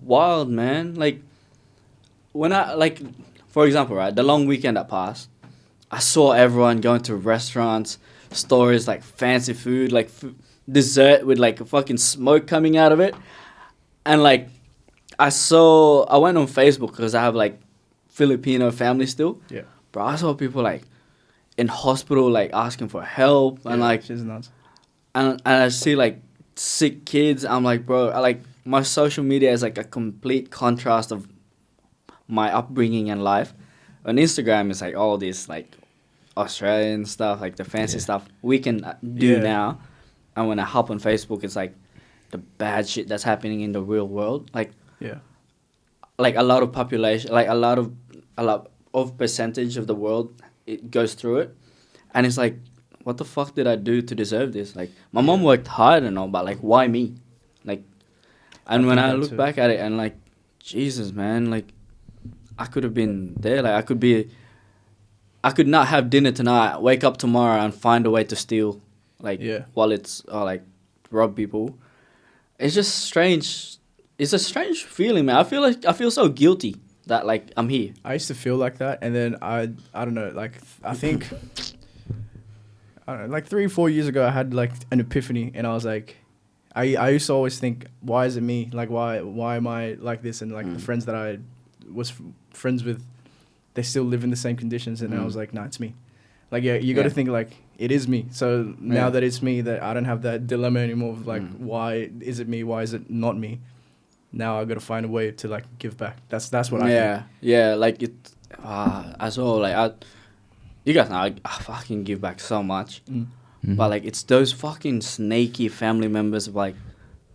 Speaker 4: wild, man. Like when I like, for example, right, the long weekend that passed, I saw everyone going to restaurants, stores, like fancy food, like dessert with like fucking smoke coming out of it, and like I went on Facebook because I have like Filipino family still.
Speaker 3: Yeah.
Speaker 4: Bro, I saw people like in hospital like asking for help and like
Speaker 3: she's nuts.
Speaker 4: and I see like sick kids. I'm like, bro, my social media is like a complete contrast of my upbringing and life. On Instagram, it's like all this like Australian stuff, like the fancy stuff we can do
Speaker 3: Yeah.
Speaker 4: now. And when I hop on Facebook, it's like the bad shit that's happening in the real world.
Speaker 3: Yeah.
Speaker 4: Like a lot of population, like a lot of percentage of the world, it goes through it, and it's like, what the fuck did I do to deserve this? Like my mom worked hard and all, but like why me? Like, and when
Speaker 3: think
Speaker 4: I
Speaker 3: that
Speaker 4: look
Speaker 3: too.
Speaker 4: back at it and like, Jesus, man, like I could have been there. Like I could not have dinner tonight, wake up tomorrow and find a way to steal, like wallets or like rob people. It's just strange. It's a strange feeling, man. I feel so guilty that like I'm here.
Speaker 3: I used to feel like that, and then I don't know, like I think I don't know, like 3-4 years ago I had like an epiphany, and I was like, I used to always think, why is it me? Like why am I like this? And like the friends that I was friends with, they still live in the same conditions, and I was like, nah, it's me. Like you got to think like it is me. So now that it's me, that I don't have that dilemma anymore of like why is it me? Why is it not me? Now I got to find a way to like give back. That's what I think.
Speaker 4: Yeah, like it. As well, like you guys know, I fucking give back so much, but like it's those fucking snaky family members of like,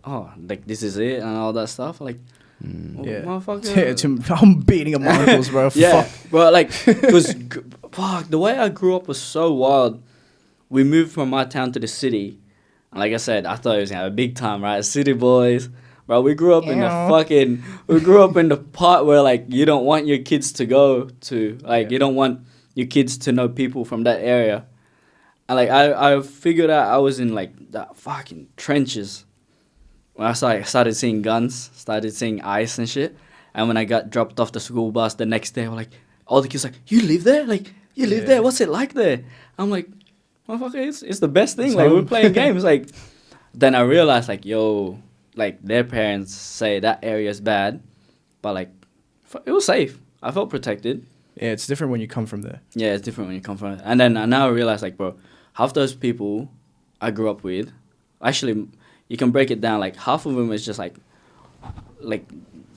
Speaker 4: oh, like this is it and all that stuff. Like, motherfucker.
Speaker 3: I'm beating up my uncles, bro.
Speaker 4: Yeah,
Speaker 3: Fuck.
Speaker 4: bro, like, cause fuck, the way I grew up was so wild. We moved from my town to the city, and like I said, I thought it was a big time, right? City boys. Bro, we grew up in the part where like you don't want your kids to go to, like you don't want your kids to know people from that area. And like I figured out I was in like the fucking trenches when I started seeing guns, started seeing ice and shit. And when I got dropped off the school bus the next day, like all the kids like, you live there? Like you live there? What's it like there? I'm like, motherfucker, it's the best thing.
Speaker 3: It's
Speaker 4: like
Speaker 3: home.
Speaker 4: we're playing games. Like then I realized like, yo, like their parents say that area is bad, but like it was safe. I felt protected.
Speaker 3: Yeah, it's different when you come from there.
Speaker 4: Yeah, it's different when you come from it. And then now I realize like, bro, half those people I grew up with, actually, you can break it down. Like half of them is just like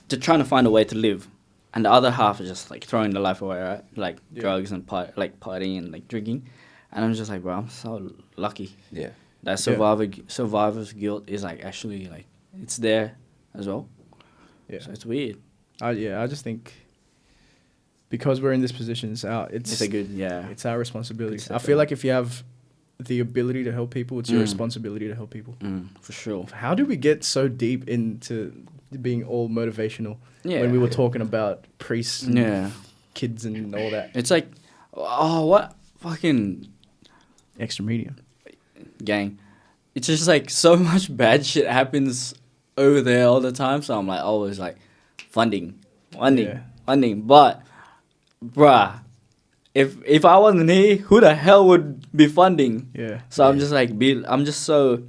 Speaker 4: they're trying to find a way to live, and the other half is just like throwing their life away, right? Like drugs and partying and like drinking. And I'm just like, bro, I'm so lucky.
Speaker 5: Yeah.
Speaker 4: That survivor's guilt is like actually like it's there as well.
Speaker 3: Yeah.
Speaker 4: So it's weird.
Speaker 3: I just think because we're in this position, it's
Speaker 4: It's a good, yeah.
Speaker 3: it's our responsibility.
Speaker 4: Good
Speaker 3: I feel like if you have the ability to help people, it's your responsibility to help people.
Speaker 4: For sure.
Speaker 3: How did we get so deep into being all motivational when we were talking about priests and kids and all that?
Speaker 4: It's like, oh, what fucking
Speaker 3: Extra medium.
Speaker 4: gang. It's just like so much bad shit happens over there all the time. So I'm like always like funding. But, bruh, if I wasn't here, who the hell would be funding?
Speaker 3: Yeah.
Speaker 4: So I'm just like, I'm just so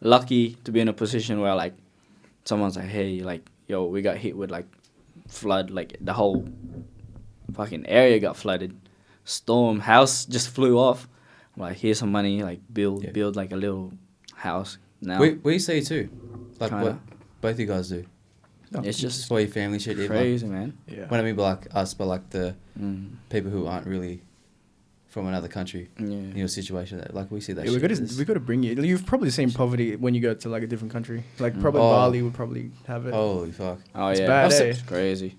Speaker 4: lucky to be in a position where like someone's like, hey, like, yo, we got hit with like flood, like the whole fucking area got flooded, storm, house just flew off. I'm like, here's some money, like build like a little house now.
Speaker 5: We see too, like
Speaker 4: Kinda.
Speaker 5: what both you guys do.
Speaker 4: It's just
Speaker 5: for your family shit.
Speaker 4: crazy, man.
Speaker 3: Yeah.
Speaker 5: When I mean by like us, but like the people who aren't really from another country in your situation, that like we see that.
Speaker 3: Yeah,
Speaker 5: shit.
Speaker 3: we got to bring you. You've probably seen poverty when you go to like a different country. Like probably Bali would probably have it.
Speaker 5: Holy fuck!
Speaker 4: Oh
Speaker 3: It's
Speaker 4: yeah,
Speaker 3: bad, eh?
Speaker 4: it's crazy.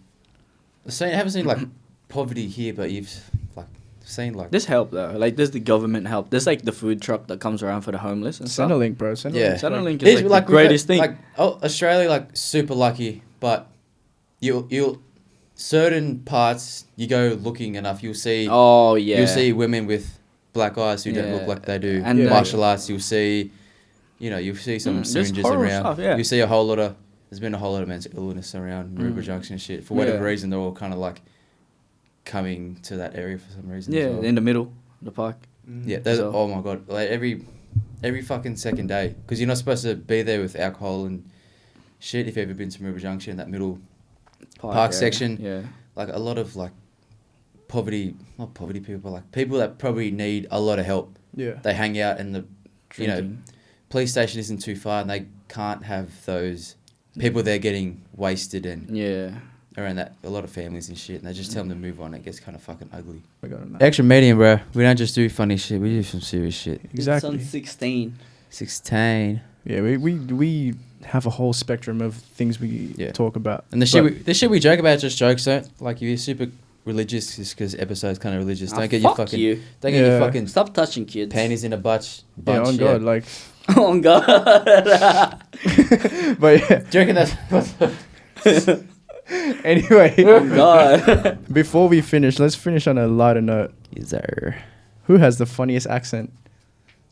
Speaker 5: I haven't seen like poverty here, but you've like seen like
Speaker 4: There's help though. Like there's the government help. There's like the food truck that comes around for the homeless and stuff.
Speaker 3: Centrelink, bro. Centrelink.
Speaker 5: Yeah.
Speaker 4: Centrelink
Speaker 5: It's
Speaker 4: is like the
Speaker 5: we've had,
Speaker 4: greatest thing.
Speaker 5: Like Australia, like super lucky, but you'll certain parts you go looking enough, you'll see.
Speaker 4: Oh yeah.
Speaker 5: You'll see women with black eyes who don't
Speaker 4: Yeah.
Speaker 5: look like they do.
Speaker 4: And
Speaker 5: martial arts, you'll see. You'll see some
Speaker 4: there's
Speaker 5: syringes
Speaker 4: horrible
Speaker 5: around.
Speaker 4: stuff, yeah.
Speaker 5: You see a whole lot of. There's been a whole lot of mental illness around Maroubra Junction and shit. For whatever reason, they're all kind of like coming to that area for some reason.
Speaker 4: Yeah,
Speaker 5: as well.
Speaker 4: in the middle of the park.
Speaker 5: Yeah, there's,
Speaker 4: So-
Speaker 5: oh my god, like every fucking second day, because you're not supposed to be there with alcohol and shit. If you've ever been to Maroubra Junction, that middle park
Speaker 4: area.
Speaker 5: section,
Speaker 4: Yeah.
Speaker 5: like a lot of like not poverty people, but like people that probably need a lot of help.
Speaker 3: Yeah.
Speaker 5: They hang out and the
Speaker 4: Drinking.
Speaker 5: police station isn't too far, and they can't have those people there getting wasted and
Speaker 4: Yeah.
Speaker 5: around that. A lot of families and shit, and they just tell them to move on. It gets kind of fucking ugly.
Speaker 3: I got it, man.
Speaker 5: Extra medium, bro. We don't just do funny shit. We do some serious shit.
Speaker 3: Exactly.
Speaker 4: It's on 16.
Speaker 5: 16.
Speaker 3: Yeah, we have a whole spectrum of things we talk about.
Speaker 5: And the shit we joke about is just jokes, don't like if you're super religious, just because episode's kind of religious. Don't get your fucking don't get your fucking
Speaker 4: Stop touching kids.
Speaker 5: panties in a bunch.
Speaker 3: Yeah, on God, like.
Speaker 4: Oh God.
Speaker 3: But yeah,
Speaker 5: Do you reckon that's
Speaker 3: anyway,
Speaker 4: Oh God.
Speaker 3: before we finish, let's finish on a lighter note.
Speaker 5: is there?
Speaker 3: Who has the funniest accent?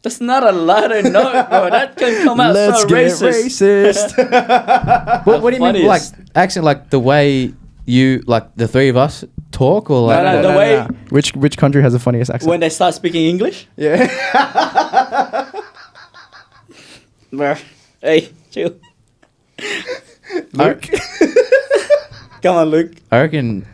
Speaker 4: That's not a lighter note, bro. That can come out
Speaker 3: Let's
Speaker 4: so
Speaker 3: get
Speaker 4: racist.
Speaker 3: racist.
Speaker 5: What do you mean, like
Speaker 4: funniest.
Speaker 5: accent, like the way you like the three of us talk, or like
Speaker 4: No, the way-
Speaker 3: Which country has the funniest accent?
Speaker 4: When they start speaking English,
Speaker 3: Yeah.
Speaker 4: bro. Hey, chill.
Speaker 3: Luke.
Speaker 4: Come on, Luke.
Speaker 5: I reckon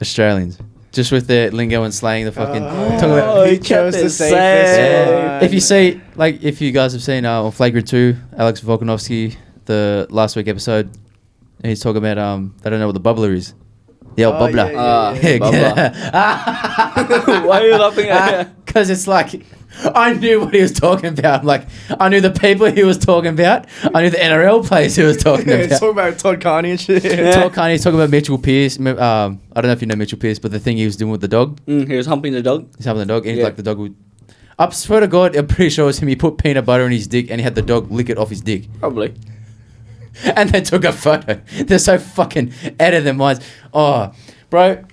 Speaker 5: Australians, just with their lingo and slang, the fucking talking
Speaker 4: Oh,
Speaker 5: about.
Speaker 3: he
Speaker 4: he
Speaker 3: chose
Speaker 4: kept
Speaker 3: the
Speaker 4: it
Speaker 3: safest
Speaker 4: safe.
Speaker 3: one.
Speaker 5: If you see, like, if you guys have seen on Flagrant 2, Alex Volkanovsky, the last week episode, and he's talking about they don't know what the bubbler is. The old bubbler.
Speaker 4: Why are you laughing at
Speaker 5: Because it's like, I knew what he was talking about. Like, I knew the people he was talking about. I knew the NRL players he was talking
Speaker 3: It's
Speaker 5: about.
Speaker 3: talking about Todd Carney and shit.
Speaker 5: Todd Carney talking about Mitchell Pearce. I don't know if you know Mitchell Pearce, but the thing he was doing with the dog,
Speaker 4: He was humping the dog.
Speaker 5: he's having the dog, and he's
Speaker 4: Yeah.
Speaker 5: like the dog would. I swear to God, I'm pretty sure it was him. He put peanut butter in his dick, and he had the dog lick it off his dick.
Speaker 4: Probably.
Speaker 5: And they took a photo. They're so fucking out of their minds. Oh, bro.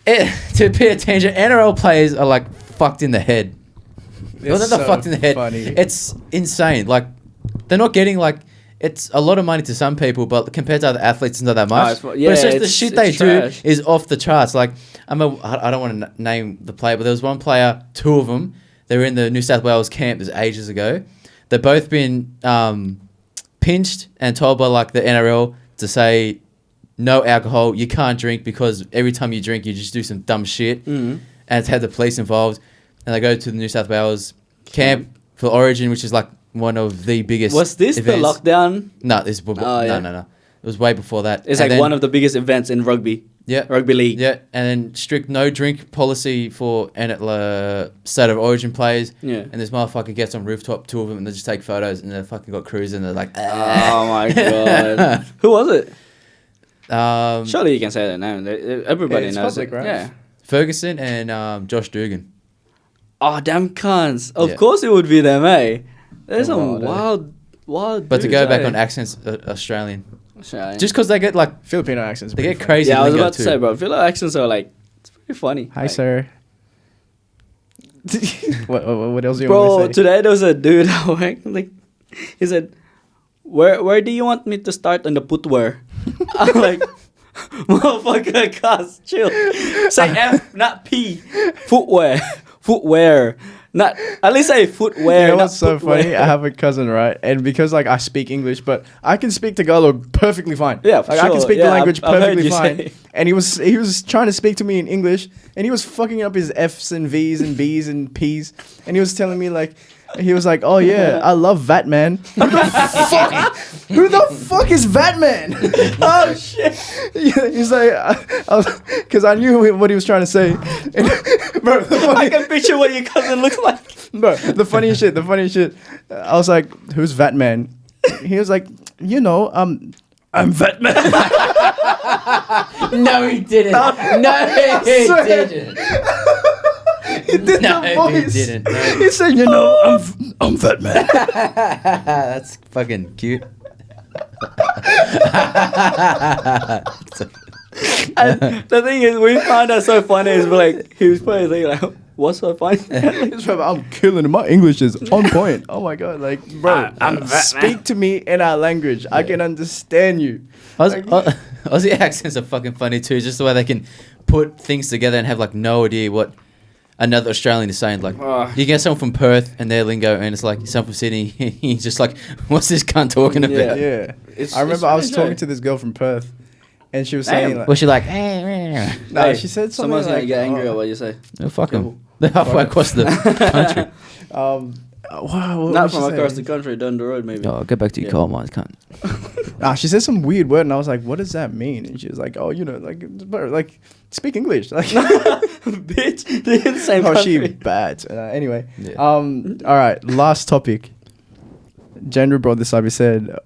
Speaker 5: To be a tangent, NRL players are like fucked in the head. Well, they're not fucked in the head.
Speaker 3: Funny.
Speaker 5: It's insane. Like, they're not getting like. It's a lot of money to some people, but compared to other athletes, it's not that much.
Speaker 4: it's fu-
Speaker 5: but
Speaker 4: yeah,
Speaker 5: it's just the
Speaker 4: it's-
Speaker 5: shit
Speaker 4: it's
Speaker 5: they
Speaker 4: trash.
Speaker 5: do is off the charts. Like, I don't want to name the player, but there was one player, two of them. They were in the New South Wales camp. This ages ago. They've both been pinched and told by like the NRL to say no alcohol. You can't drink because every time you drink, you just do some dumb shit.
Speaker 4: Mm-hmm.
Speaker 5: And it's had the police involved. And they go to the New South Wales camp for Origin, which is like one of the biggest.
Speaker 4: Was this
Speaker 5: events.
Speaker 4: the lockdown?
Speaker 5: No,
Speaker 4: yeah.
Speaker 5: no. It was way before that.
Speaker 4: It's
Speaker 5: And
Speaker 4: like
Speaker 5: then-
Speaker 4: one of the biggest events in rugby.
Speaker 5: Yeah.
Speaker 4: Rugby league.
Speaker 5: Yeah, and then strict no drink policy for State of Origin players.
Speaker 4: Yeah.
Speaker 5: And this motherfucker gets on rooftop, two of them, and they just take photos, and they fucking got crews, and they're like,
Speaker 4: Oh my God. Who was it? Surely you can say that now. Everybody
Speaker 3: it's
Speaker 4: knows
Speaker 3: public,
Speaker 4: it.
Speaker 3: right?
Speaker 4: Yeah.
Speaker 5: Ferguson and Josh Dugan.
Speaker 4: Oh, damn cunts. Of
Speaker 5: Yeah.
Speaker 4: course it would be them, eh? There's
Speaker 3: They're
Speaker 4: some
Speaker 3: wild,
Speaker 4: wild
Speaker 5: But to
Speaker 4: dudes,
Speaker 5: go back
Speaker 4: eh?
Speaker 5: on accents, Australian.
Speaker 4: Australian.
Speaker 5: Just because they get like
Speaker 3: Filipino accents.
Speaker 5: they
Speaker 3: pretty
Speaker 5: get
Speaker 3: funny.
Speaker 5: crazy.
Speaker 4: Yeah, I was
Speaker 5: lingo
Speaker 4: about to
Speaker 5: too.
Speaker 4: say, bro. Filo accents are like, it's pretty funny.
Speaker 3: Hi,
Speaker 4: Like,
Speaker 3: sir. what else do you
Speaker 4: Bro,
Speaker 3: want to say?
Speaker 4: today there was a dude at work, like, he said, where do you want me to start on the footwear? I'm like, motherfucker, cuz, chill. Say F, not P. Footwear. Footwear. Not, at least say footwear,
Speaker 3: You know
Speaker 4: not
Speaker 3: what's so
Speaker 4: footwear.
Speaker 3: funny? I have a cousin, right? And because like I speak English, but I can speak Tagalog perfectly fine.
Speaker 4: Yeah, for
Speaker 3: like I can
Speaker 4: sure.
Speaker 3: speak
Speaker 4: Yeah,
Speaker 3: the language
Speaker 4: I've heard
Speaker 3: perfectly
Speaker 4: you
Speaker 3: fine.
Speaker 4: say.
Speaker 3: And he was trying to speak to me in English, and he was fucking up his F's and V's and B's and P's, and he was telling me like. He was like, "Oh yeah, I love Vatman." Who the fuck is Vatman?
Speaker 4: Oh, shit.
Speaker 3: He's like, because I knew what he was trying to say. And, bro,
Speaker 4: I can picture what your cousin looks like.
Speaker 3: Bro, the funniest shit. I was like, "Who's Vatman?" He was like, "You know, I'm Vatman."
Speaker 5: No, he didn't. No, he
Speaker 3: swear.
Speaker 5: didn't.
Speaker 3: He did
Speaker 5: No,
Speaker 3: the
Speaker 5: he
Speaker 3: voice.
Speaker 5: didn't. No.
Speaker 3: He said, "You know, I'm Vatman."
Speaker 5: That's fucking cute.
Speaker 4: And the thing is, we found that so funny. Is like he was probably thinking like, "What's so funny?"
Speaker 3: He's like, "I'm killing it. My English is on point." Oh my god, like, bro,
Speaker 4: I'm Vatman.
Speaker 3: speak to me in our language. I can understand you.
Speaker 5: Aussie accents are fucking funny too. Just the way they can put things together and have like no idea what another Australian is saying. Like you get someone from Perth and their lingo, and it's like someone from Sydney. He's just like, "What's this cunt talking about?"
Speaker 3: Yeah,
Speaker 4: It's-
Speaker 3: I remember
Speaker 4: it's
Speaker 3: I was
Speaker 4: strange,
Speaker 3: talking
Speaker 4: eh?
Speaker 3: to this girl from Perth, and she was
Speaker 4: Damn.
Speaker 3: saying like,
Speaker 5: Was she like,
Speaker 3: "No,
Speaker 4: Hey,
Speaker 3: she said something
Speaker 4: someone's
Speaker 3: like,
Speaker 4: gonna get angry
Speaker 3: oh,
Speaker 4: at what you say.
Speaker 5: "Oh fuck him." They're halfway across the country.
Speaker 3: wow, what
Speaker 4: Not
Speaker 3: was she
Speaker 4: from across
Speaker 3: saying?
Speaker 4: the country, down the road, maybe.
Speaker 5: Oh, go back to your
Speaker 4: Yeah.
Speaker 5: coal mines, cunt.
Speaker 3: She said some weird word, and I was like, "What does that mean?" And she was like, "Oh, you know, like speak English." Like,
Speaker 4: Bitch, they're in the same
Speaker 3: how she
Speaker 4: country.
Speaker 3: bad. Anyway,
Speaker 5: Yeah.
Speaker 3: all right, last topic. Gender brought this up. He said,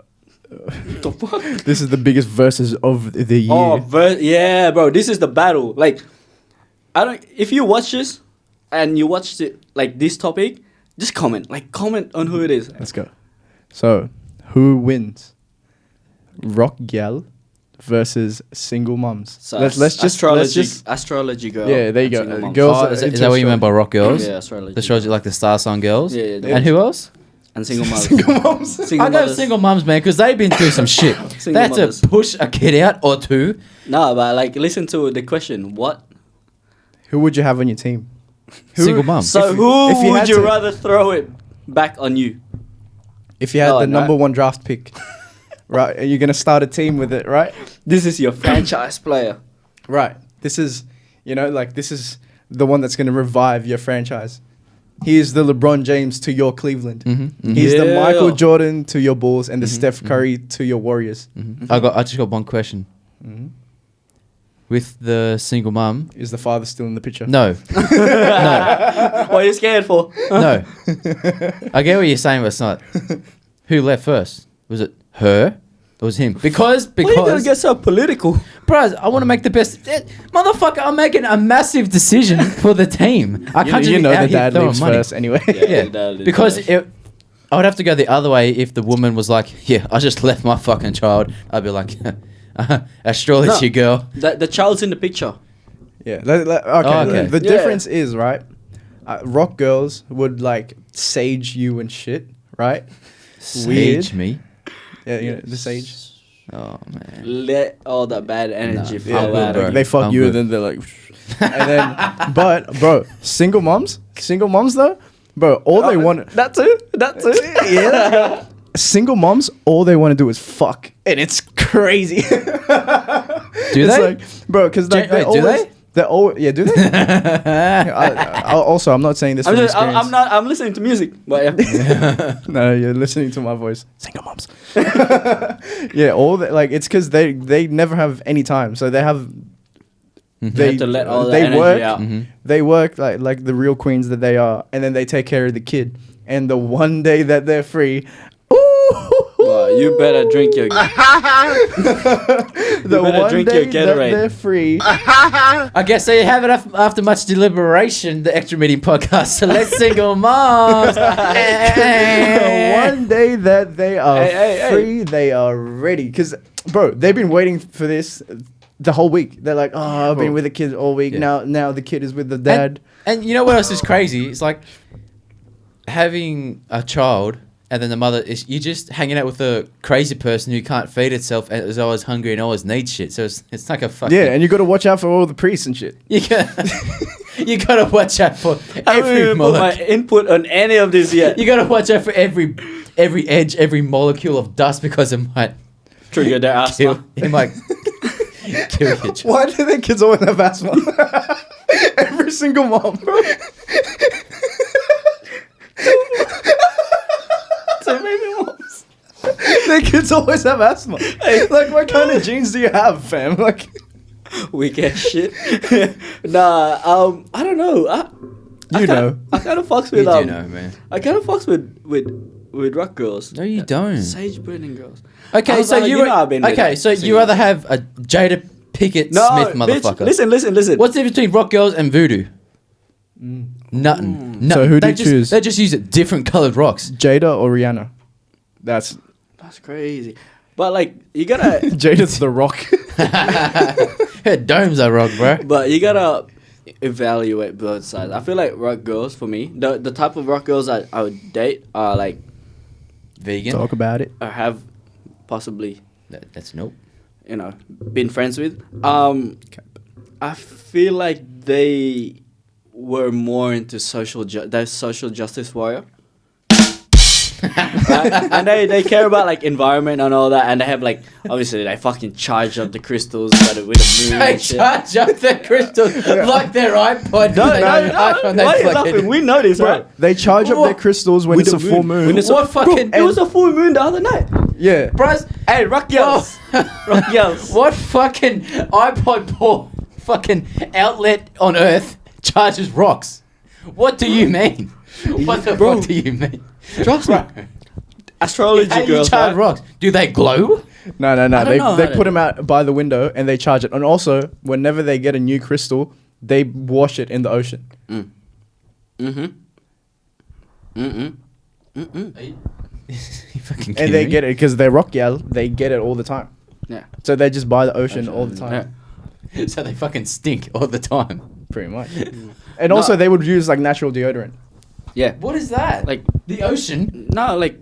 Speaker 4: The fuck?
Speaker 3: "This is the biggest verses of the year."
Speaker 4: Oh, yeah, bro. This is the battle. Like, I don't. If you watch this, and you watched it like this topic, just comment. Like, comment on who it is.
Speaker 3: Let's go. So, who wins? Rock gal versus single mums.
Speaker 4: So
Speaker 3: let's just
Speaker 4: astrology girl.
Speaker 3: Yeah, there you
Speaker 4: and
Speaker 3: go.
Speaker 4: single moms.
Speaker 3: Girls
Speaker 5: Oh,
Speaker 3: are
Speaker 5: is
Speaker 3: into
Speaker 5: that what you meant by rock girls?
Speaker 4: Yeah, astrology.
Speaker 5: The shows like the Star Sign girls.
Speaker 4: Yeah, yeah.
Speaker 5: And who else?
Speaker 4: And single mothers.
Speaker 3: single mums.
Speaker 4: Single
Speaker 5: I go
Speaker 4: mothers.
Speaker 5: single mums, man, because they've been through some shit.
Speaker 4: Single
Speaker 5: They had
Speaker 4: mothers.
Speaker 5: to push a kid out or two.
Speaker 4: No, but like, listen to the question. What?
Speaker 3: Who would you have on your team? Who-
Speaker 5: Single mum.
Speaker 4: So
Speaker 3: If
Speaker 4: who
Speaker 3: you
Speaker 4: would
Speaker 3: had
Speaker 4: you
Speaker 3: to-
Speaker 4: rather throw it back on you?
Speaker 3: If you had
Speaker 4: No,
Speaker 3: the
Speaker 4: no.
Speaker 3: number one draft pick, right? Are you gonna start a team with it, right?
Speaker 4: This is your franchise player.
Speaker 3: Right. This is, this is the one that's gonna revive your franchise. He is the LeBron James to your Cleveland. He's the
Speaker 4: Yeah.
Speaker 3: Michael Jordan to your Bulls and the Steph Curry to your Warriors.
Speaker 5: I just got one question. With the single mum,
Speaker 3: Is the father still in the picture?
Speaker 5: no,
Speaker 4: What are you scared for?
Speaker 5: no. I get what you're saying, but it's not. Who left first? Was it her? Or was it him? Because
Speaker 4: Why are you gonna get so political?
Speaker 5: bro, I want to make the best. Motherfucker, I'm making a massive decision for the team. I can't just
Speaker 3: you
Speaker 5: be
Speaker 3: know
Speaker 5: out
Speaker 3: the
Speaker 5: here
Speaker 3: dad
Speaker 5: throwing
Speaker 3: leaves
Speaker 5: money.
Speaker 3: first anyway.
Speaker 5: Yeah,
Speaker 4: Dad is
Speaker 5: because
Speaker 4: first.
Speaker 5: I would have to go the other way if the woman was like, "Yeah, I just left my fucking child." I'd be like, "Astrology
Speaker 4: No.
Speaker 5: girl."
Speaker 4: The child's in the picture.
Speaker 3: Yeah.
Speaker 5: Okay.
Speaker 3: The
Speaker 4: Yeah.
Speaker 3: difference is, right? Rock girls would like sage you and shit, right? Weird.
Speaker 5: Sage me.
Speaker 3: Yeah, the sage.
Speaker 5: Oh man.
Speaker 4: Let all that bad energy
Speaker 5: Nah,
Speaker 4: flow
Speaker 5: I'm good,
Speaker 4: out.
Speaker 5: bro.
Speaker 3: They fuck
Speaker 5: I'm
Speaker 3: you,
Speaker 5: good.
Speaker 3: and then they're like, and then, but bro, single moms though, bro, all they want,
Speaker 4: That too. That too.
Speaker 3: yeah, single moms, all they want to do is fuck, and it's crazy.
Speaker 5: Do
Speaker 3: It's
Speaker 5: they?
Speaker 3: like, bro, because like
Speaker 5: Wait, do they?
Speaker 3: They're all, yeah, do they? Also, I'm not saying this
Speaker 4: I'm
Speaker 3: from
Speaker 4: just.
Speaker 3: experience.
Speaker 4: I'm not. I'm listening to music. But yeah.
Speaker 3: No, you're listening to my voice. Single moms. Yeah, all that, like, it's because they never have any time, so they have.
Speaker 4: They have to let all that
Speaker 3: they
Speaker 4: energy
Speaker 3: work.
Speaker 4: out.
Speaker 3: They work like the real queens that they are, and then they take care of the kid. And the one day that they're free, ooh,
Speaker 4: Well, you better drink your.
Speaker 3: The
Speaker 4: better
Speaker 3: one
Speaker 4: drink
Speaker 3: day
Speaker 4: your
Speaker 3: that
Speaker 4: Gatorade.
Speaker 3: they're free.
Speaker 5: I guess they have it after much deliberation, the Extra Meeting podcast. So let's single moms.
Speaker 3: The one day that they are
Speaker 4: Hey.
Speaker 3: free, they are ready. Because, bro, they've been waiting for this the whole week. They're like, oh, I've been with the kid all week.
Speaker 5: Yeah.
Speaker 3: Now the kid is with the dad.
Speaker 5: And you know what else is crazy? It's like having a child and then the mother is you're just hanging out with a crazy person who can't feed itself and is always hungry and always needs shit. So it's like a fucking
Speaker 3: Yeah, and you got to watch out for all the priests and shit.
Speaker 5: you gotta watch out for
Speaker 4: I haven't
Speaker 5: every
Speaker 4: even put my
Speaker 5: molecule.
Speaker 4: input on any of this yet.
Speaker 5: You gotta watch out for every edge, every molecule of dust because it might
Speaker 4: Trigger their
Speaker 5: kill.
Speaker 4: asthma.
Speaker 5: It might kill your child.
Speaker 3: Why do their kids always have asthma? Every single mom.
Speaker 4: So maybe moms.
Speaker 3: Their kids always have asthma. Like, what kind of genes do you have, fam? Like,
Speaker 4: Weak ass shit. Nah, I don't know. I kind of fucks with
Speaker 5: You do know, man.
Speaker 4: I kind of fucks with rock girls.
Speaker 5: No, you don't.
Speaker 4: Sage burning girls.
Speaker 5: Okay, so you
Speaker 4: know I've been with
Speaker 5: okay,
Speaker 4: that
Speaker 5: so you
Speaker 4: singer.
Speaker 5: rather have a Jada Pickett Smith motherfucker?
Speaker 4: Bitch, listen.
Speaker 5: What's the difference between rock girls and voodoo? Nothing.
Speaker 3: So who do
Speaker 5: They
Speaker 3: you
Speaker 5: just,
Speaker 3: choose?
Speaker 5: They just use it different colored rocks.
Speaker 3: Jada or Rihanna? That's
Speaker 4: crazy. But like you gotta
Speaker 3: Jada's the rock.
Speaker 5: Her domes are rock, bro.
Speaker 4: but you gotta evaluate both sides. I feel like rock girls for me, the type of rock girls I would date are like
Speaker 5: Vegan.
Speaker 3: Talk about it.
Speaker 4: or have possibly
Speaker 5: That's nope.
Speaker 4: been friends with. I feel like they were more into they're social justice warrior. Right? And they care about like environment and all that, and they have like obviously they fucking charge up the crystals with the moon
Speaker 5: They
Speaker 4: and shit.
Speaker 5: charge up the crystals like their iPod.
Speaker 4: No,
Speaker 5: They charge when they
Speaker 4: why are you
Speaker 5: plug it
Speaker 4: laughing?
Speaker 5: in.
Speaker 4: We know this, right?
Speaker 3: They charge up their crystals when
Speaker 4: With
Speaker 3: it's
Speaker 4: the
Speaker 3: a full
Speaker 4: moon.
Speaker 3: moon.
Speaker 4: When it's
Speaker 5: What fucking-
Speaker 4: It was a full moon the other night.
Speaker 3: Yeah.
Speaker 5: Bros,
Speaker 4: Hey, rock girls, rock girls.
Speaker 5: what fucking iPod poor fucking outlet on Earth charges rocks? What do you mean? What the
Speaker 4: Bro.
Speaker 5: fuck do you mean?
Speaker 4: Trust me. Astrology
Speaker 5: How do you
Speaker 4: girls,
Speaker 5: charge
Speaker 4: right?
Speaker 5: rocks? Do they glow?
Speaker 3: No.
Speaker 4: don't know
Speaker 3: They
Speaker 4: how
Speaker 3: put
Speaker 4: to-
Speaker 3: them out by the window and they charge it. And also, whenever they get a new crystal, they wash it in the ocean.
Speaker 5: You fucking
Speaker 3: And they get it because they're rock gal. They get it all the time.
Speaker 4: Yeah.
Speaker 3: So they just buy the ocean all the time.
Speaker 5: it. So they fucking stink all the time.
Speaker 3: Pretty much. And also, they would use like natural deodorant.
Speaker 4: Yeah.
Speaker 5: What is that?
Speaker 4: Like
Speaker 5: the ocean?
Speaker 4: no, like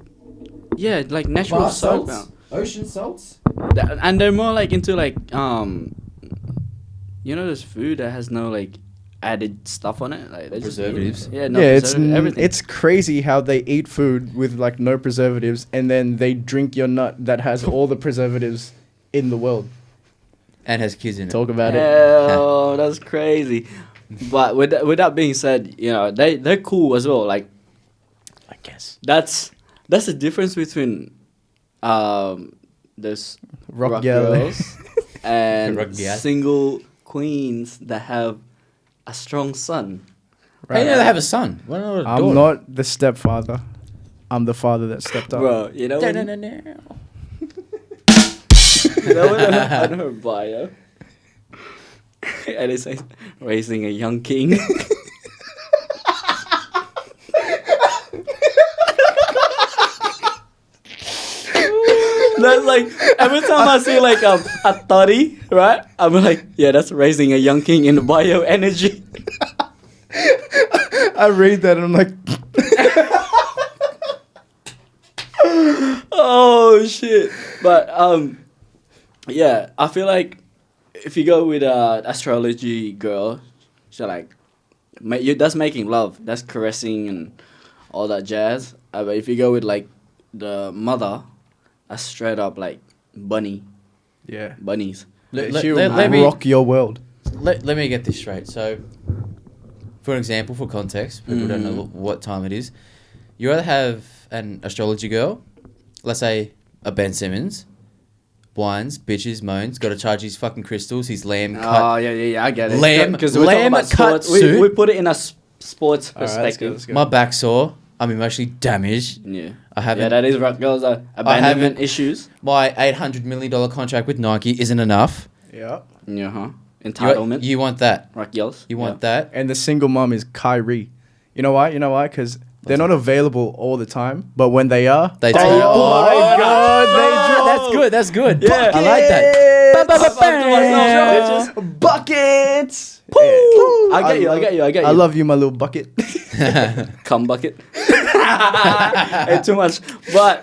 Speaker 4: yeah, like natural
Speaker 5: Bar
Speaker 4: soap.
Speaker 5: salts? Ocean salts?
Speaker 4: And they're more like into like this food that has no like added stuff on it, like they just eat it.
Speaker 5: Preservatives.
Speaker 4: Yeah, no
Speaker 3: Yeah,
Speaker 4: everything.
Speaker 3: it's crazy how they eat food with like no preservatives, and then they drink your nut that has all the preservatives in the world.
Speaker 5: And has kids in it.
Speaker 3: Talk about it.
Speaker 4: Hell, that's crazy. But with that being said, they're cool as well. Like
Speaker 3: I guess
Speaker 4: that's the difference between there's
Speaker 3: rock gal.
Speaker 4: girls and
Speaker 5: Rock gal.
Speaker 4: single queens that have a strong son.
Speaker 5: Hey, they have a son. Why not a
Speaker 3: I'm
Speaker 5: daughter?
Speaker 3: not the stepfather. I'm the father that stepped up.
Speaker 4: Bro, you know when, on her bio and it says raising a young king. That's like every time I see like a 30, right? I'm like, yeah, that's raising a young king in bio energy.
Speaker 3: I read that and I'm like,
Speaker 4: Oh shit! But yeah, I feel like if you go with a astrology girl, she's like, that's making love, that's caressing and all that jazz. But if you go with like the mother, that's straight up like bunnies.
Speaker 3: she'll
Speaker 5: let me-
Speaker 3: rock your world.
Speaker 5: Let me get this straight. So, for an example, for context, people don't know what time it is. You either have an astrology girl, let's say a Ben Simmons, whines, bitches, moans, got to charge his fucking crystals, his lamb cut.
Speaker 4: Oh yeah, I get it.
Speaker 5: Lamb-
Speaker 4: because we're
Speaker 5: lamb
Speaker 4: talking about
Speaker 5: cut
Speaker 4: sports.
Speaker 5: suit.
Speaker 4: We put it in a sports
Speaker 3: All right,
Speaker 4: perspective.
Speaker 3: let's go.
Speaker 5: My back sore, I'm emotionally damaged.
Speaker 4: Yeah.
Speaker 5: I haven't.
Speaker 4: Yeah, that is rock girls. Abandonment issues.
Speaker 5: My $800 million contract with Nike isn't enough.
Speaker 3: Yeah.
Speaker 4: Yeah, huh?
Speaker 5: You,
Speaker 4: Entitlement.
Speaker 5: you want that.
Speaker 4: rock girls.
Speaker 5: You want that.
Speaker 3: And the single mom is Kyrie. You know why? Because they're not available all the time, but when they are,
Speaker 5: They
Speaker 3: oh
Speaker 5: take it.
Speaker 3: my God, they drop.
Speaker 5: That's good. That's good.
Speaker 4: Yeah.
Speaker 5: I like that.
Speaker 3: Buckets.
Speaker 4: I get you.
Speaker 3: I love you, my little bucket.
Speaker 4: Cum bucket. Hey, too much. But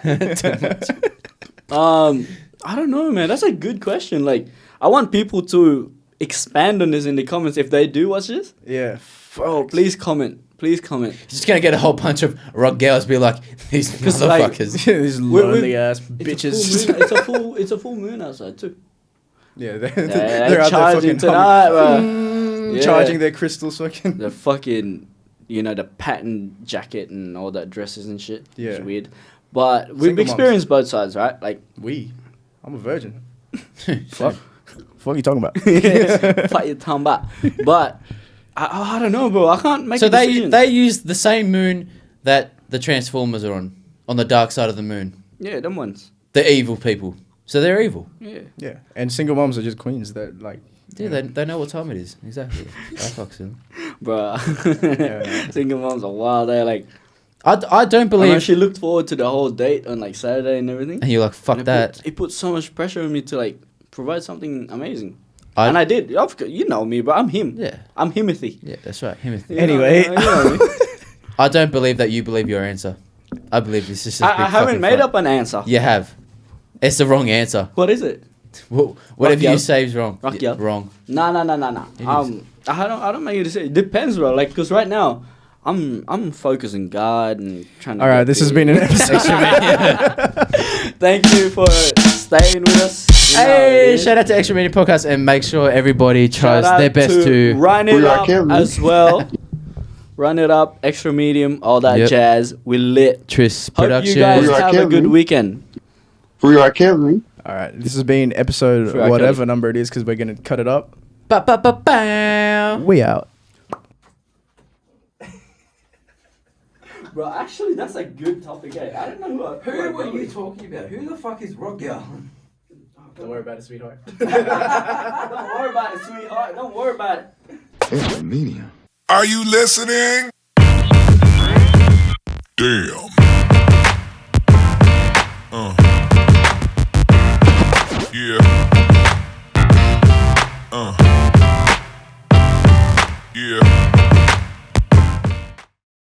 Speaker 4: I don't know, man. That's a good question. Like, I want people to expand on this in the comments if they do watch this.
Speaker 3: Yeah.
Speaker 4: Bro, please comment. Please comment.
Speaker 5: Just gonna get a whole bunch of rock girls be like, these
Speaker 4: like-
Speaker 5: motherfuckers.
Speaker 3: These lonely ass
Speaker 4: It's a
Speaker 3: bitches.
Speaker 4: full moon. It's a full moon outside too.
Speaker 3: Yeah, they're
Speaker 4: They're
Speaker 3: out there
Speaker 4: charging
Speaker 3: fucking
Speaker 4: tonight, bro. Yeah.
Speaker 3: charging their crystals fucking.
Speaker 4: The fucking, the pattern jacket and all that dresses and shit.
Speaker 3: Yeah.
Speaker 4: It's weird. But we've
Speaker 3: Single moms.
Speaker 4: experienced both sides, right? Like,
Speaker 3: I'm a virgin. Fuck. What are you talking about?
Speaker 4: fight your tongue back. But I don't know, bro. I can't make
Speaker 5: So
Speaker 4: a decision.
Speaker 5: they use the same moon that the Transformers are on the dark side of the moon.
Speaker 4: Yeah, them ones.
Speaker 5: The evil people. So they're evil.
Speaker 4: Yeah.
Speaker 3: Yeah, and single moms are just queens that like.
Speaker 5: Yeah, they know what time it is. Exactly. I fucks them.
Speaker 4: Bro.
Speaker 3: Yeah.
Speaker 4: Single moms are wild. They're like,
Speaker 5: I don't
Speaker 4: I
Speaker 5: believe.
Speaker 4: actually looked forward to the whole date on like Saturday and everything.
Speaker 5: And you're like, fuck
Speaker 4: And
Speaker 5: that.
Speaker 4: It put so much pressure on me to like provide something amazing.
Speaker 5: I-
Speaker 4: And I did. You know me, bro. I'm him.
Speaker 5: Yeah.
Speaker 4: I'm Himothy.
Speaker 5: Yeah, that's right. Himothy.
Speaker 4: You know-
Speaker 3: Anyway.
Speaker 4: you know me.
Speaker 5: I don't believe that you believe your answer. I believe this is just
Speaker 4: I haven't made up an answer.
Speaker 5: You have. It's the wrong answer.
Speaker 4: What is it?
Speaker 5: Whatever you
Speaker 4: girl.
Speaker 5: say is wrong.
Speaker 4: Rock girl.
Speaker 5: Wrong.
Speaker 4: Nah.
Speaker 5: It is.
Speaker 4: I don't make a decision. It depends, bro. Like, cause right now, I'm focused on God and trying to.
Speaker 3: All right,
Speaker 4: get
Speaker 3: this has
Speaker 4: there.
Speaker 3: been an episode.
Speaker 4: Thank you for staying with us. You know how it
Speaker 5: Hey,
Speaker 4: is.
Speaker 5: shout out to Extra Media Podcast and make sure everybody tries
Speaker 4: Shout out
Speaker 5: their best to.
Speaker 4: run it
Speaker 1: We are
Speaker 4: up
Speaker 1: Kevin.
Speaker 4: as well. Run it up, extra medium, all that
Speaker 5: Yep.
Speaker 4: jazz. We lit.
Speaker 5: Tris
Speaker 4: Hope you
Speaker 5: Production.
Speaker 4: guys
Speaker 1: We are
Speaker 4: have a
Speaker 1: Kevin.
Speaker 4: good weekend.
Speaker 1: Free Academy.
Speaker 3: All right, this has been episode
Speaker 4: Free R.
Speaker 3: whatever
Speaker 4: Kelly.
Speaker 3: number it is because we're gonna cut it up.
Speaker 5: Ba-ba-ba-bow.
Speaker 3: We out.
Speaker 4: Bro, actually, that's a good topic. I don't know
Speaker 5: Who were you talking about? Who the fuck is Rock Girl?
Speaker 3: Don't worry about it, sweetheart.
Speaker 4: Don't worry about it, sweetheart. Don't worry about it.
Speaker 1: It's a medium.
Speaker 2: Are you listening? Damn. Yeah.